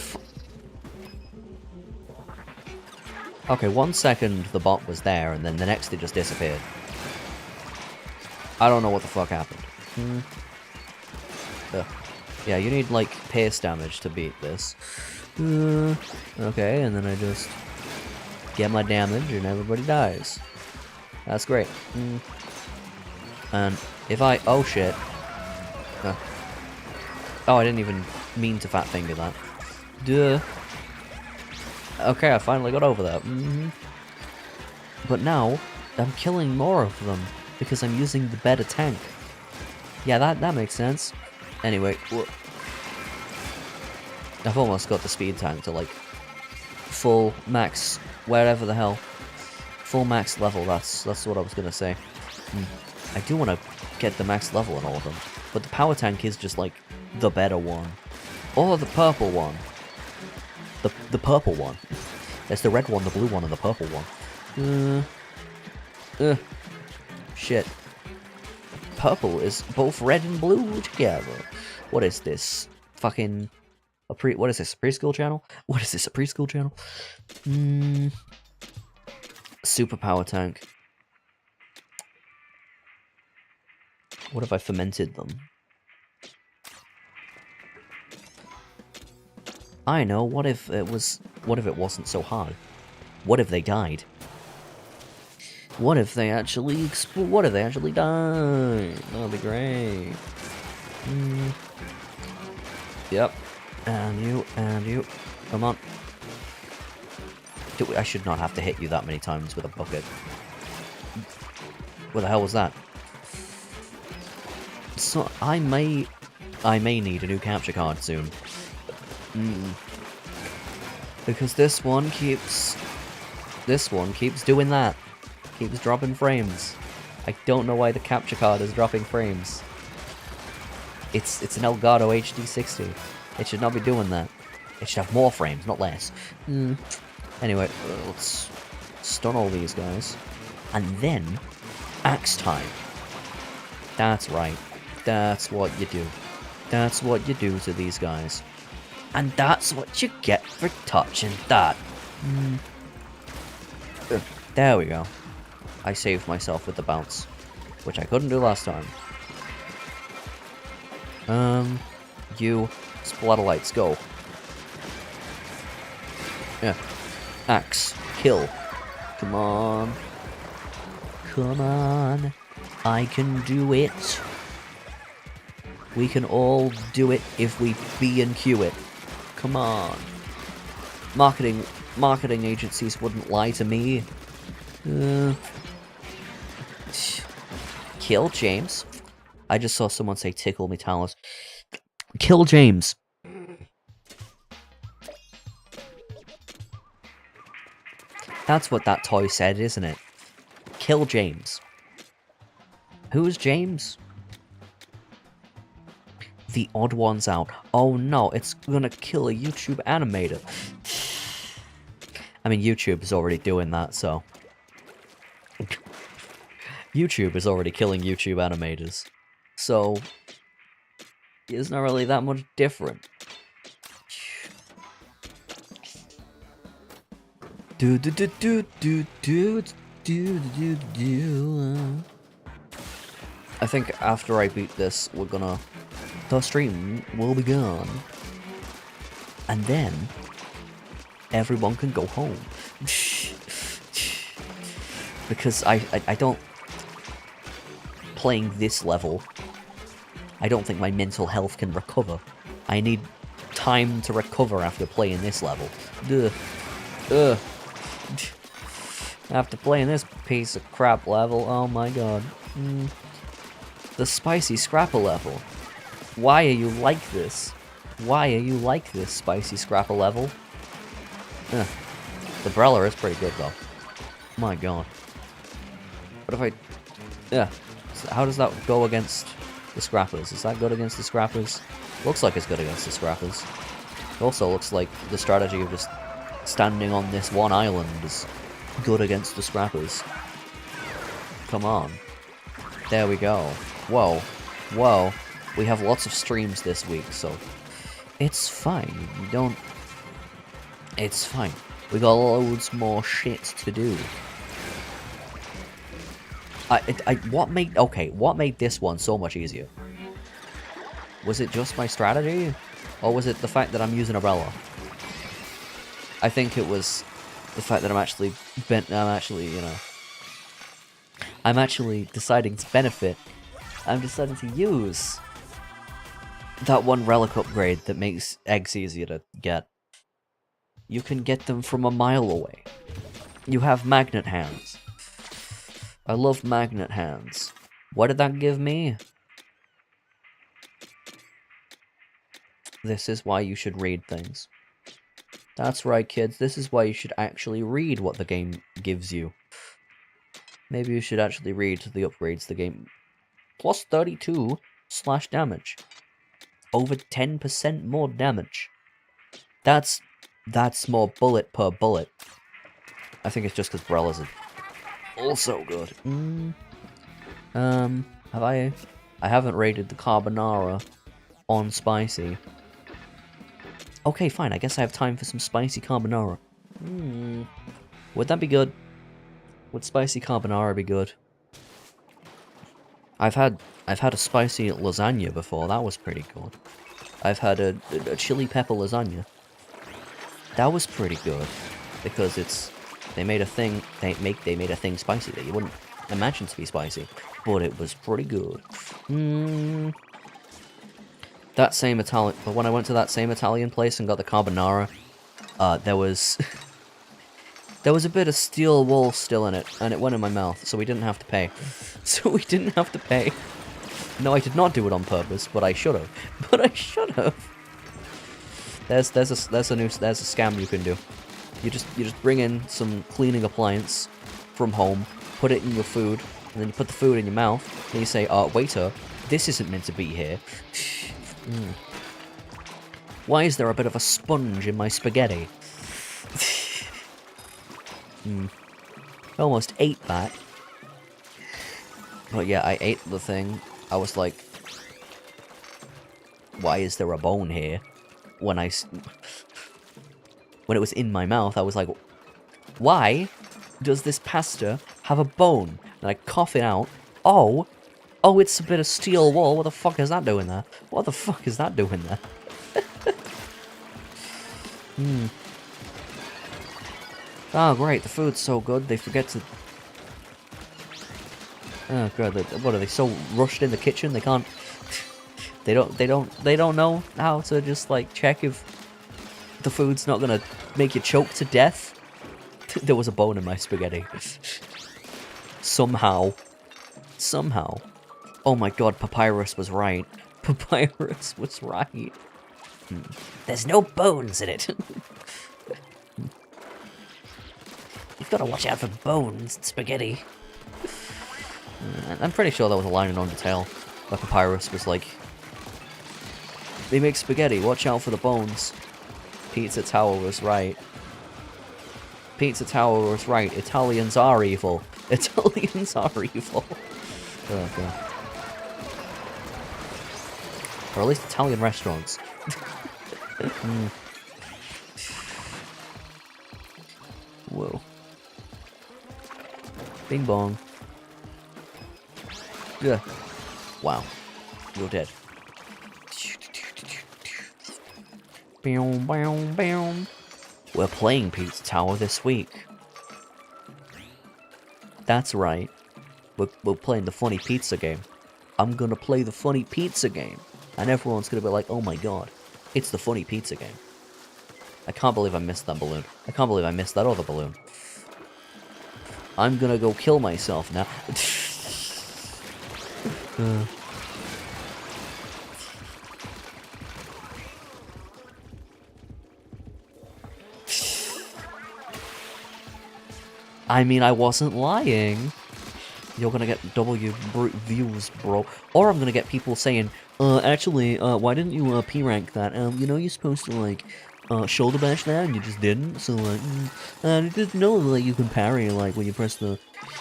Okay, 1 second the bot was there, and then the next it just disappeared. I don't know what the fuck happened. Yeah, you need, like, pierce damage to beat this. Okay, and then I just get my damage, and everybody dies. That's great. And if I... Oh, shit. Oh, I didn't even mean to fat finger that. Duh. Okay, I finally got over that. But now, I'm killing more of them because I'm using the better tank. Yeah, that makes sense. Anyway, I've almost got the speed tank to like full max, wherever the hell. Full max level, that's what I was gonna say. I do want to get the max level in all of them, but the power tank is just like the better one. Or the purple one. The purple one. There's the red one, the blue one, and the purple one. Shit. Purple is both red and blue together. What is this? Fucking... what is this, a preschool channel? What is this, a preschool channel? Super power tank. What if I fermented them? I know, what if it wasn't so hard? What if they died? What if they actually died? That'd be great. Yep. And you. Come on. I should not have to hit you that many times with a bucket. What the hell was that? So, I may need a new capture card soon. Because this one keeps doing that. Keeps dropping frames. I don't know why the capture card is dropping frames. It's an Elgato HD 60. It should not be doing that. It should have more frames, not less. Anyway, let's stun all these guys. And then, axe time. That's right. That's what you do. That's what you do to these guys. And that's what you get for touching that. There we go. I saved myself with the bounce, which I couldn't do last time. You Splatterlights, go. Yeah. Axe. Kill. Come on. Come on. I can do it. We can all do it if we B and Q it. Come on. Marketing agencies wouldn't lie to me. Kill James. I just saw someone say tickle me, Talus. Kill James. That's what that toy said, isn't it? Kill James. Who's James? The odd one's out. Oh no, it's gonna kill a YouTube animator. I mean, YouTube is already doing that, so... YouTube is already killing YouTube animators. So... it's not really that much different. I think after I beat this, we're gonna... the stream will be gone. And then... everyone can go home. Because I don't... playing this level, I don't think my mental health can recover. I need time to recover after playing this level. After playing this piece of crap level, oh my god. The spicy scrapper level. Why are you like this? Why are you like this, spicy scrapper level? The Brella is pretty good though. My god. What if I... yeah. So how does that go against the scrappers? Is that good against the scrappers? Looks like it's good against the scrappers. It also looks like the strategy of just standing on this one island is good against the scrappers. Come on. There we go. Whoa. Whoa. We have lots of streams this week, so... it's fine. You don't... it's fine. We got loads more shit to do. What made this one so much easier? Was it just my strategy? Or was it the fact that I'm using Umbrella? I think it was the fact that I'm actually deciding to benefit. I'm deciding to use that one relic upgrade that makes eggs easier to get. You can get them from a mile away. You have magnet hands. I love magnet hands. What did that give me? This is why you should read things. That's right, kids. This is why you should actually read what the game gives you. Maybe you should actually read the upgrades the game... Plus 32 slash damage. Over 10% more damage. That's more bullet per bullet. I think it's just because Brella's are also good. I haven't rated the carbonara on spicy. Okay, fine. I guess I have time for some spicy carbonara. Would that be good? Would spicy carbonara be good? I've had a spicy lasagna before. That was pretty good. I've had a chili pepper lasagna. That was pretty good because they made a thing spicy that you wouldn't imagine to be spicy, but it was pretty good. That same Italian, but when I went to that same Italian place and got the carbonara, there was a bit of steel wool still in it, and it went in my mouth, so we didn't have to pay. No, I did not do it on purpose, but I should have. There's a scam you can do. You just bring in some cleaning appliance from home, put it in your food, and then you put the food in your mouth, and you say, waiter, this isn't meant to be here. Why is there a bit of a sponge in my spaghetti? I almost ate that. But yeah, I ate the thing. I was like, why is there a bone here? When it was in my mouth, I was like, why does this pasta have a bone? And I cough it out. Oh, it's a bit of steel wool. What the fuck is that doing there? What the fuck is that doing there? Oh, great, the food's so good, they forget to... Oh, god, what are they, so rushed in the kitchen, they can't... They don't know how to just, like, check if the food's not gonna make you choke to death? There was a bone in my spaghetti. Somehow. Oh my god, Papyrus was right. Papyrus was right. There's no bones in it. You've got to watch out for bones, spaghetti. I'm pretty sure that was a line in Undertale, where Papyrus was like, they make spaghetti, watch out for the bones. Pizza Tower was right. Italians are evil. Italians are evil. Oh, God. Or at least Italian restaurants. Whoa. Bing bong. Yeah. Wow. You're dead. We're playing Pizza Tower this week. That's right. We're playing the funny pizza game. I'm gonna play the funny pizza game. And everyone's gonna be like, oh my god, it's the funny pizza game. I can't believe I missed that balloon. I can't believe I missed that other balloon. I'm gonna go kill myself now. I mean, I wasn't lying. You're gonna get W views, bro. Or I'm gonna get people saying, actually, why didn't you P-rank that? You know you're supposed to, like, shoulder bash that, and you just didn't, so, like, I didn't know, like, you can parry, like, when you press the...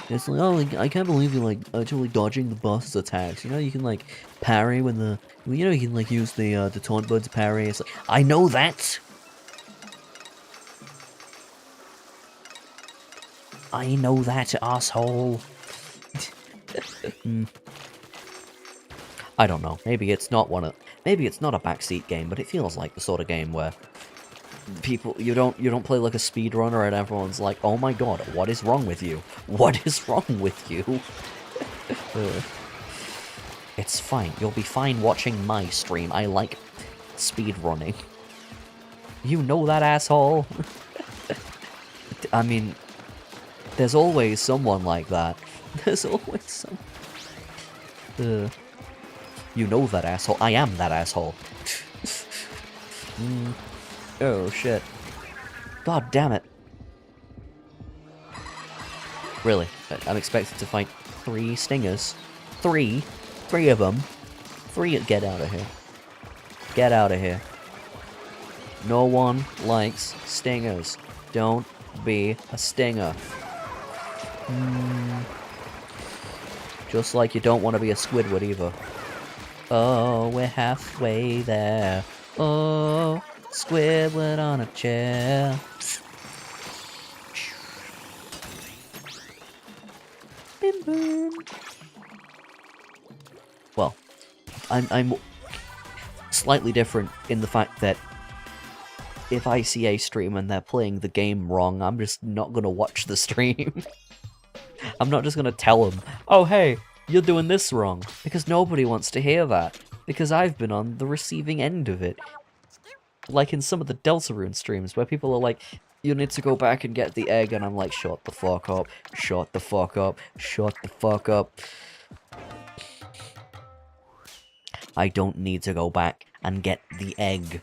It's like, oh, like, I can't believe you're, like, actually dodging the boss's attacks. You know, you can, like, parry when the... You know, you can, like, use the taunt bud to parry. It's like, I know that! I know that, asshole! I don't know. Maybe it's not maybe it's not a backseat game, but it feels like the sort of game where people you don't play like a speedrunner and everyone's like, oh my god, what is wrong with you? What is wrong with you? It's fine. You'll be fine watching my stream. I like speedrunning. You know that, asshole? I mean, there's always someone like that. There's always some... You know that asshole. I am that asshole. Oh, shit. God damn it. Really? I'm expected to fight 3 stingers. 3? 3 of them? 3? Get out of here. Get out of here. No one likes stingers. Don't be a stinger. Just like you don't want to be a Squidward either. Oh, we're halfway there. Oh, Squidward on a chair. Bim boom. Well, I'm slightly different in the fact that if I see a stream and they're playing the game wrong, I'm just not gonna watch the stream. I'm not just gonna tell them, oh hey, you're doing this wrong, because nobody wants to hear that, because I've been on the receiving end of it. Like in some of the Deltarune streams, where people are like, you need to go back and get the egg, and I'm like, shut the fuck up, shut the fuck up, shut the fuck up. I don't need to go back and get the egg.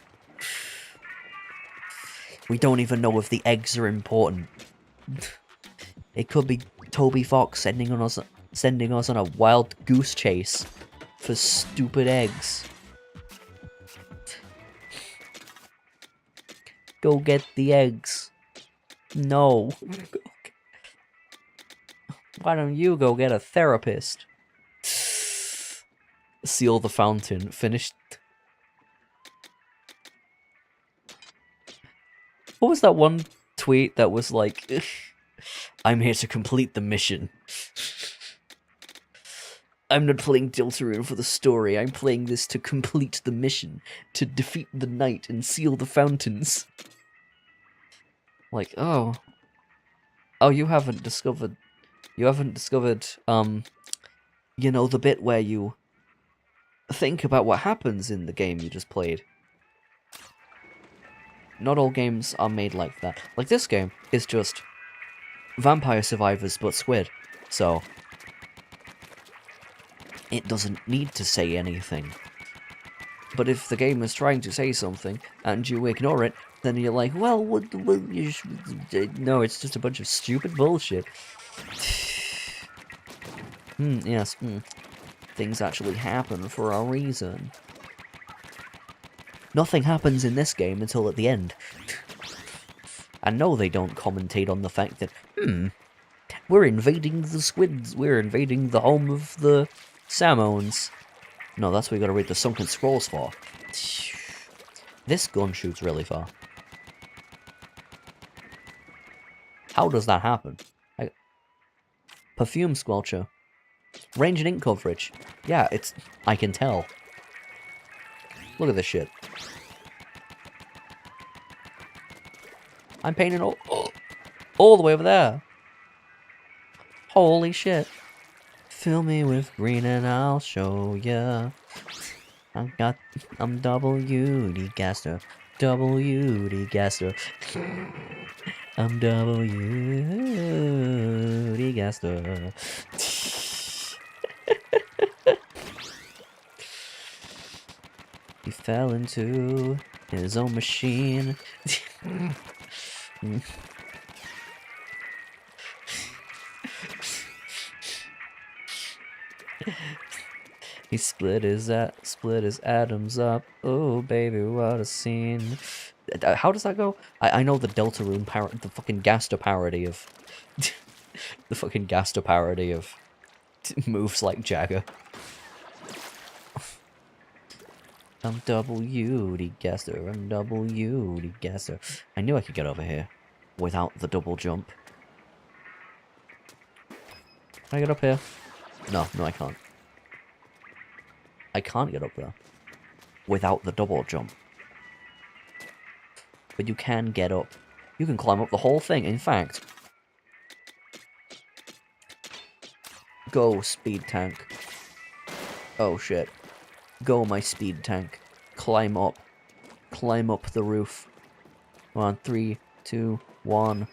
We don't even know if the eggs are important. It could be Toby Fox sending us on a wild goose chase for stupid eggs. Go get the eggs. No. Why don't you go get a therapist? Seal the fountain. Finished. What was that one tweet that was like, I'm here to complete the mission. I'm not playing Deltarune for the story, I'm playing this to complete the mission, to defeat the knight and seal the fountains. Like, oh, you haven't discovered, you know, the bit where you think about what happens in the game you just played. Not all games are made like that. Like, this game is just Vampire Survivors but squid, so it doesn't need to say anything. But if the game is trying to say something, and you ignore it, then you're like, well, no, it's just a bunch of stupid bullshit. Yes, things actually happen for a reason. Nothing happens in this game until at the end. I know they don't commentate on the fact that, we're invading the squids, we're invading the home of the Salmons. No, that's what we gotta read the Sunken Scrolls for. This gun shoots really far. How does that happen? Perfume Squelcher. Range and ink coverage. Yeah, I can tell. Look at this shit. I'm painting all the way over there. Holy shit. Fill me with green and I'll show ya. I'm double UD Gaster. Double UD Gaster. I'm double UD Gaster. He fell into his own machine. He split his atoms up. Oh baby, what a scene! How does that go? I know the Deltarune the fucking Gaster parody of the fucking Gaster parody of moves like Jagger. I'm double UD Gaster. I'm double UD Gaster. I knew I could get over here without the double jump. Can I get up here? No, I can't. I can't get up there without the double jump. But you can get up. You can climb up the whole thing, in fact. Go, speed tank. Oh shit. Go, my speed tank. Climb up. Climb up the roof. Come on, 3, 2, 1.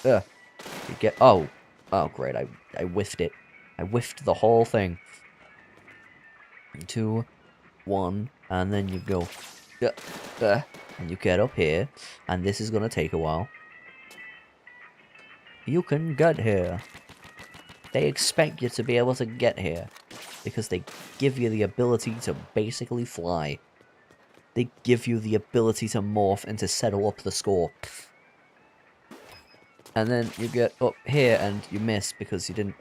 You get... Oh, great, I whiffed it. I whiffed the whole thing. 2, 1, and then you go, and you get up here, and this is gonna take a while. You can get here. They expect you to be able to get here, because they give you the ability to basically fly. They give you the ability to morph and to settle up the score. And then you get up here and you miss because you didn't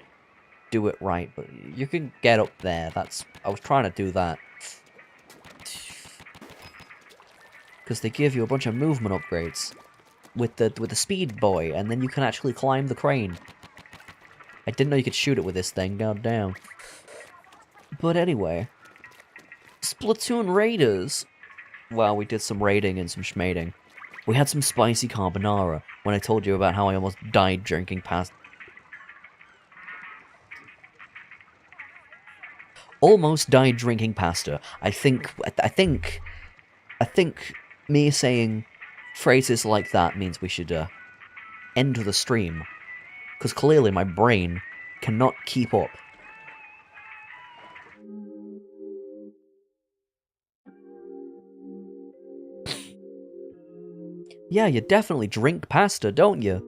do it right, but you can get up there. I was trying to do that. Because they give you a bunch of movement upgrades with the speed boy, and then you can actually climb the crane. I didn't know you could shoot it with this thing, god damn. But anyway, Splatoon Raiders. Well, we did some raiding and some schmading. We had some spicy carbonara when I told you about how I almost died drinking past. Almost died drinking pasta. I think me saying phrases like that means we should end the stream, because clearly my brain cannot keep up. Yeah, you definitely drink pasta, don't you?